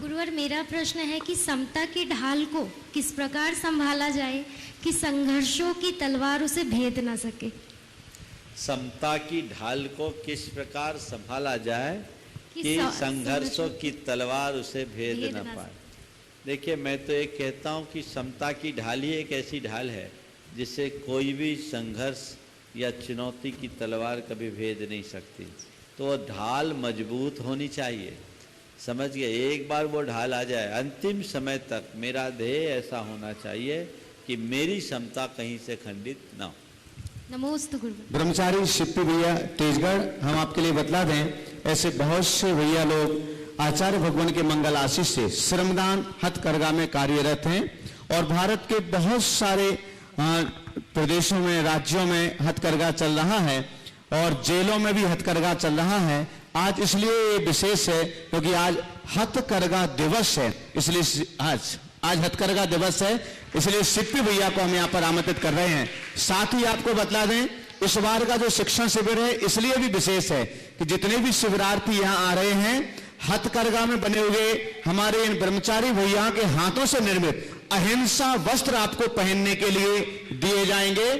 गुरुवर, मेरा प्रश्न है कि समता की ढाल को किस प्रकार संभाला जाए कि संघर्षों की तलवार उसे भेद ना सके। समता की ढाल को किस प्रकार संभाला जाए कि संघर्षों की तलवार उसे भेद न पाए। देखिए, मैं तो एक कहता हूँ कि समता की ढाल ही एक ऐसी ढाल है जिससे कोई भी संघर्ष या चुनौती की तलवार कभी भेद नहीं सकती। तो वो ढाल मजबूत होनी चाहिए, समझ गए। एक बार वो ढाल आ जाए, अंतिम समय तक मेरा ध्येय ऐसा होना चाहिए कि मेरी समता कहीं से खंडित ना हो। नमोस्तु गुरुवर। ब्रह्मचारी शिप्पी भैया तेजगढ़, हम आपके लिए बतला दें, ऐसे बहुत से भैया लोग आचार्य भगवान के मंगल आशीष से श्रमदान हथकरघा में कार्यरत हैं और भारत के बहुत सारे प्रदेशों में, राज्यों में हथकरघा चल रहा है और जेलों में भी हथकरघा चल रहा है। आज इसलिए ये विशेष है क्योंकि आज हथकरघा दिवस है, इसलिए आज हथकरघा दिवस है, इसलिए शिप्पी भैया को हम यहाँ पर आमंत्रित कर रहे हैं। साथ ही आपको बतला दें, इस बार का जो शिक्षण शिविर है इसलिए भी विशेष है कि जितने भी शिविरार्थी यहाँ आ रहे हैं, हथकरघा में बने हुए हमारे इन ब्रह्मचारी भैया के हाथों से निर्मित अहिंसा वस्त्र आपको पहनने के लिए दिए जाएंगे।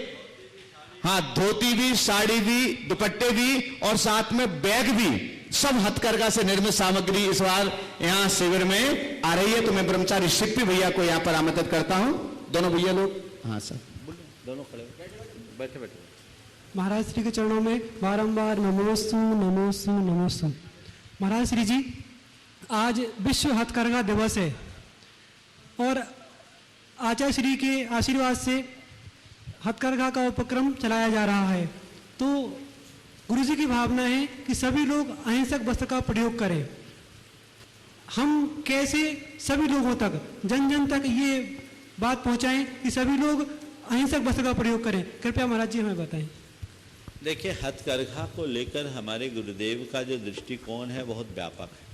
हाँ, धोती भी, साड़ी भी, दुपट्टे भी और साथ में बैग भी, सब हथकरघा से निर्मित सामग्री इस बार यहाँ शिविर में आ रही है। तो मैं ब्रह्मचारी शिप्पी भैया को यहाँ पर आमंत्रित करता हूँ। दोनों भैया लोग, हाँ सर, दोनों खड़े बैठे बैठे। महाराज श्री के चरणों में बारंबार नमोस्तु नमोस्तु नमोस्तु। महाराज श्री जी, आज विश्व हथकरघा दिवस है और आचार्य श्री के आशीर्वाद से हथकरघा का उपक्रम चलाया जा रहा है। तो गुरु जी की भावना है कि सभी लोग अहिंसक वस्त्र का प्रयोग करें। हम कैसे सभी लोगों तक, जन जन तक ये बात पहुंचाएं कि सभी लोग अहिंसक वस्त्र का प्रयोग करें? कृपया महाराज जी हमें बताएं। देखिए, हथकरघा को लेकर हमारे गुरुदेव का जो दृष्टिकोण है बहुत व्यापक है।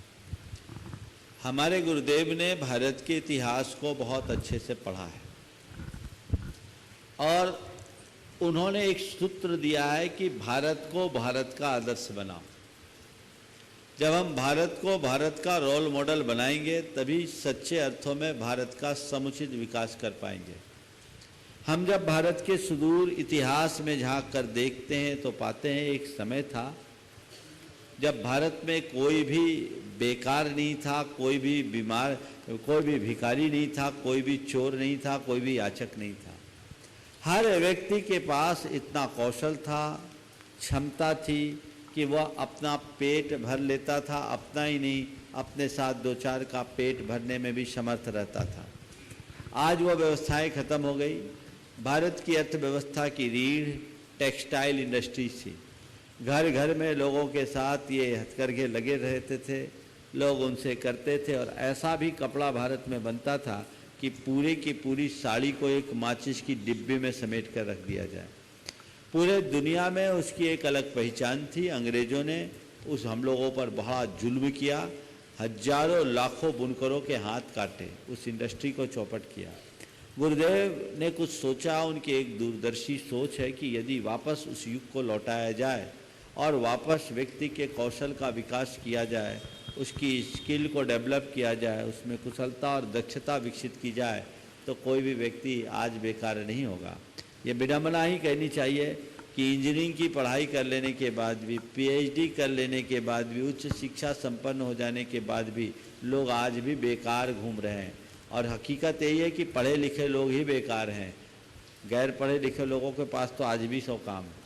हमारे गुरुदेव ने भारत के इतिहास को बहुत अच्छे से पढ़ा है और उन्होंने एक सूत्र दिया है कि भारत को भारत का आदर्श बनाओ। जब हम भारत को भारत का रोल मॉडल बनाएंगे तभी सच्चे अर्थों में भारत का समुचित विकास कर पाएंगे। हम जब भारत के सुदूर इतिहास में झांक कर देखते हैं तो पाते हैं एक समय था जब भारत में कोई भी बेकार नहीं था, कोई भी बीमार, कोई भी भिखारी नहीं था, कोई भी चोर नहीं था, कोई भी याचक नहीं था। हर व्यक्ति के पास इतना कौशल था, क्षमता थी कि वह अपना पेट भर लेता था, अपना ही नहीं अपने साथ 2-4 का पेट भरने में भी समर्थ रहता था। आज वह व्यवस्थाएं खत्म हो गई। भारत की अर्थव्यवस्था की रीढ़ टेक्सटाइल इंडस्ट्री थी। घर घर में लोगों के साथ ये हथकरघे लगे रहते थे, लोग उनसे करते थे और ऐसा भी कपड़ा भारत में बनता था कि पूरे की पूरी साड़ी को एक माचिस की डिब्बे में समेट कर रख दिया जाए। पूरे दुनिया में उसकी एक अलग पहचान थी। अंग्रेज़ों ने उस हम लोगों पर बड़ा जुल्म किया, हजारों लाखों बुनकरों के हाथ काटे, उस इंडस्ट्री को चौपट किया। गुरुदेव ने कुछ सोचा, उनकी एक दूरदर्शी सोच है कि यदि वापस उस युग को लौटाया जाए और वापस व्यक्ति के कौशल का विकास किया जाए, उसकी स्किल को डेवलप किया जाए, उसमें कुशलता और दक्षता विकसित की जाए, तो कोई भी व्यक्ति आज बेकार नहीं होगा। ये विडंबना ही कहनी चाहिए कि इंजीनियरिंग की पढ़ाई कर लेने के बाद भी, पीएचडी कर लेने के बाद भी, उच्च शिक्षा संपन्न हो जाने के बाद भी लोग आज भी बेकार घूम रहे हैं। और हकीकत यही है कि पढ़े लिखे लोग ही बेकार हैं। गैर पढ़े लिखे लोगों के पास तो आज भी 100 काम है।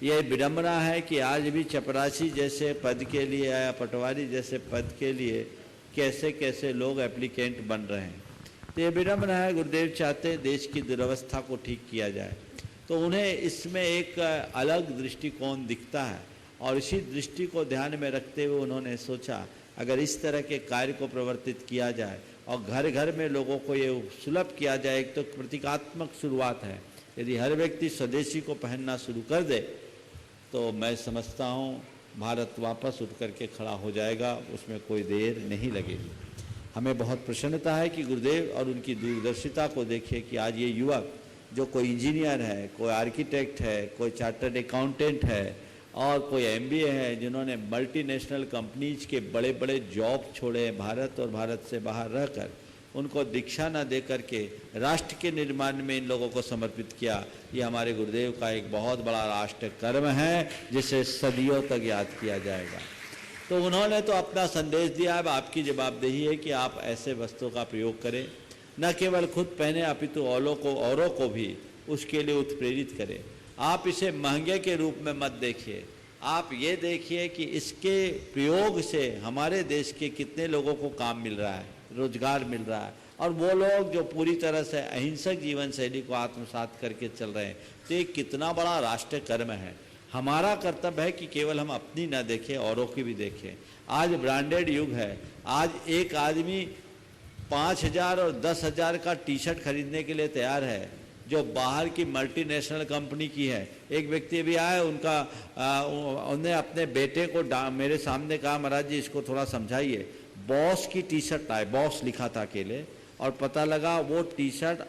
ये विडंबना है कि आज भी चपरासी जैसे पद के लिए या पटवारी जैसे पद के लिए कैसे कैसे लोग एप्लीकेंट बन रहे हैं। तो ये विडंबना है। गुरुदेव चाहते हैं देश की दुर्वस्था को ठीक किया जाए, तो उन्हें इसमें एक अलग दृष्टिकोण दिखता है और इसी दृष्टि को ध्यान में रखते हुए उन्होंने सोचा अगर इस तरह के कार्य को प्रवर्तित किया जाए और घर घर में लोगों को ये सुलभ किया जाए। एक तो प्रतीकात्मक शुरुआत है, यदि हर व्यक्ति स्वदेशी को पहनना शुरू कर दे तो मैं समझता हूँ भारत वापस उठ करके खड़ा हो जाएगा, उसमें कोई देर नहीं लगेगी। हमें बहुत प्रसन्नता है कि गुरुदेव और उनकी दूरदर्शिता को देखिए कि आज ये युवक जो कोई इंजीनियर है, कोई आर्किटेक्ट है, कोई चार्टर्ड अकाउंटेंट है और कोई MBA है, जिन्होंने मल्टीनेशनल कंपनीज के बड़े बड़े जॉब छोड़े हैं भारत और भारत से बाहर रहकर, उनको दीक्षा न दे करके राष्ट्र के निर्माण में इन लोगों को समर्पित किया। ये हमारे गुरुदेव का एक बहुत बड़ा राष्ट्र कर्म है जिसे सदियों तक याद किया जाएगा। तो उन्होंने तो अपना संदेश दिया। अब आपकी जवाबदेही है कि आप ऐसे वस्त्रों का प्रयोग करें, न केवल खुद पहने अपितु औरों को भी उसके लिए उत्प्रेरित करें। आप इसे महंगे के रूप में मत देखिए, आप ये देखिए कि इसके प्रयोग से हमारे देश के कितने लोगों को काम मिल रहा है, रोजगार मिल रहा है, और वो लोग जो पूरी तरह से अहिंसक जीवन शैली को आत्मसात करके चल रहे हैं। तो ये कितना बड़ा राष्ट्र कर्म है। हमारा कर्तव्य है कि केवल हम अपनी न देखें, औरों की भी देखें। आज ब्रांडेड युग है। आज एक आदमी 5,000 और 10,000 का टी-शर्ट खरीदने के लिए तैयार है जो बाहर की मल्टीनेशनल कंपनी की है। एक व्यक्ति भी आया, उन्हें अपने बेटे को मेरे सामने कहा, महाराज जी इसको थोड़ा समझाइए। बॉस की टी-शर्ट आए, बॉस लिखा था अकेले, और पता लगा वो टी-शर्ट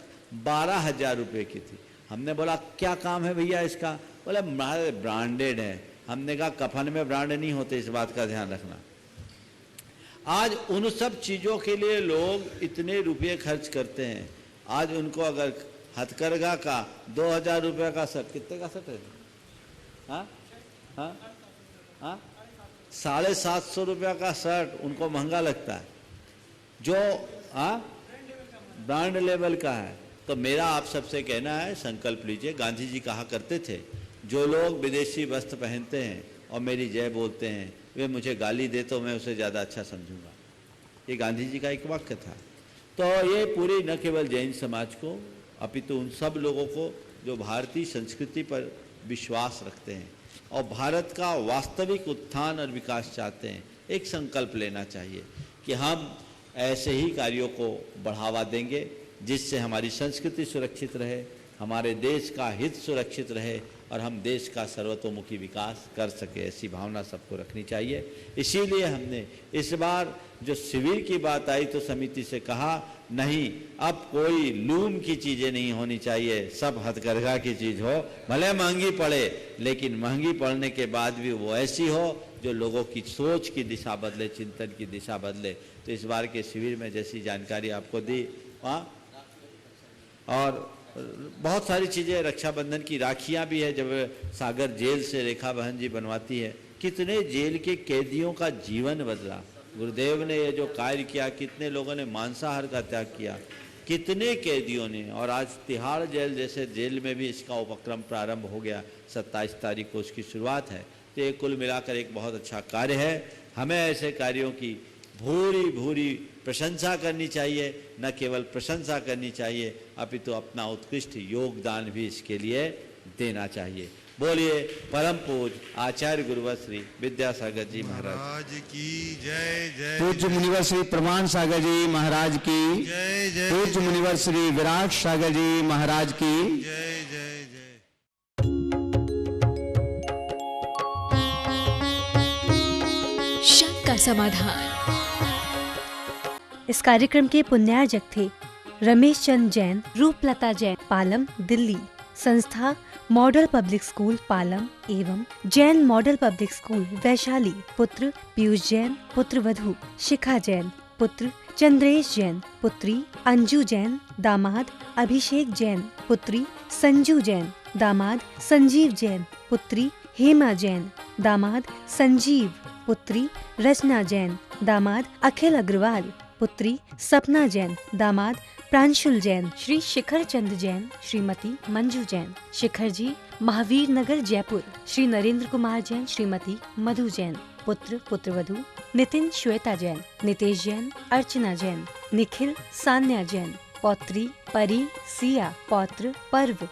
12,000 रुपये की थी। हमने बोला क्या काम है भैया इसका? बोला ब्रांडेड है। हमने कहा कफन में ब्रांड नहीं होते, इस बात का ध्यान रखना। आज उन सब चीज़ों के लिए लोग इतने रुपये खर्च करते हैं। आज उनको अगर हथकरघा का 2,000 रुपये का शर्ट, कितने का शर्ट है? हाँ हाँ हाँ 750 रुपये का शर्ट उनको महंगा लगता है, जो ब्रांड लेवल का है। तो मेरा आप सबसे कहना है, संकल्प लीजिए। गांधी जी कहा करते थे, जो लोग विदेशी वस्त्र पहनते हैं और मेरी जय बोलते हैं, वे मुझे गाली दे तो मैं उसे ज़्यादा अच्छा समझूंगा। ये गांधी जी का एक वाक्य था। तो ये पूरी न केवल जैन समाज को अपितु उन सब लोगों को जो भारतीय संस्कृति पर विश्वास रखते हैं और भारत का वास्तविक उत्थान और विकास चाहते हैं, एक संकल्प लेना चाहिए कि हम ऐसे ही कार्यों को बढ़ावा देंगे जिससे हमारी संस्कृति सुरक्षित रहे, हमारे देश का हित सुरक्षित रहे और हम देश का सर्वतोमुखी विकास कर सके। ऐसी भावना सबको रखनी चाहिए। इसीलिए हमने इस बार जो शिविर की बात आई तो समिति से कहा, नहीं अब कोई लूम की चीज़ें नहीं होनी चाहिए, सब हथकरघा की चीज़ हो, भले महंगी पड़े, लेकिन महंगी पड़ने के बाद भी वो ऐसी हो जो लोगों की सोच की दिशा बदले, चिंतन की दिशा बदले। तो इस बार के शिविर में जैसी जानकारी आपको दी, और बहुत सारी चीज़ें, रक्षाबंधन की राखियाँ भी है, जब सागर जेल से रेखा बहन जी बनवाती है, कितने जेल के कैदियों का जीवन बदला। गुरुदेव ने ये जो कार्य किया, कितने लोगों ने मांसाहार का त्याग किया, कितने कैदियों ने, और आज तिहाड़ जेल जैसे जेल में भी इसका उपक्रम प्रारंभ हो गया। 27 तारीख को उसकी शुरुआत है। तो ये कुल मिलाकर एक बहुत अच्छा कार्य है। हमें ऐसे कार्यों की भूरी भूरी प्रशंसा करनी चाहिए, न केवल प्रशंसा करनी चाहिए अपितु अपना उत्कृष्ट योगदान भी इसके लिए देना चाहिए। बोलिए परम पूज्य आचार्य गुरुवर श्री विद्यासागर जी महाराज की जय जय। पूज्य मुनिवर श्री प्रमाण सागर जी महाराज की जय जय। पूज्य मुनिवर श्री विराट सागर जी महाराज की जय जय जय। शक का समाधान। इस कार्यक्रम के पुण्यार्जक थे रमेश चंद जैन, रूपलता जैन, पालम, दिल्ली। संस्था मॉडल पब्लिक स्कूल पालम एवं Jain model public school Vaishali. पुत्र पीयूष जैन, पुत्र वधू शिखा जैन, पुत्र चंद्रेश जैन, पुत्री अंजू जैन, दामाद अभिषेक जैन, पुत्री संजू जैन, दामाद संजीव जैन, पुत्री हेमा जैन, दामाद संजीव, पुत्री रचना जैन, दामाद अखिल अग्रवाल, पुत्री सपना जैन, दामाद प्रांशुल जैन, श्री शिखर चंद जैन, श्रीमती मंजू जैन। शिखर जी, महावीर नगर जयपुर, श्री नरेंद्र कुमार जैन, श्रीमती मधु जैन। पुत्र पुत्रवधू नितिन श्वेता जैन, नितेश जैन, अर्चना जैन। निखिल सान्या जैन। पौत्री परी सिया, पौत्र पर्व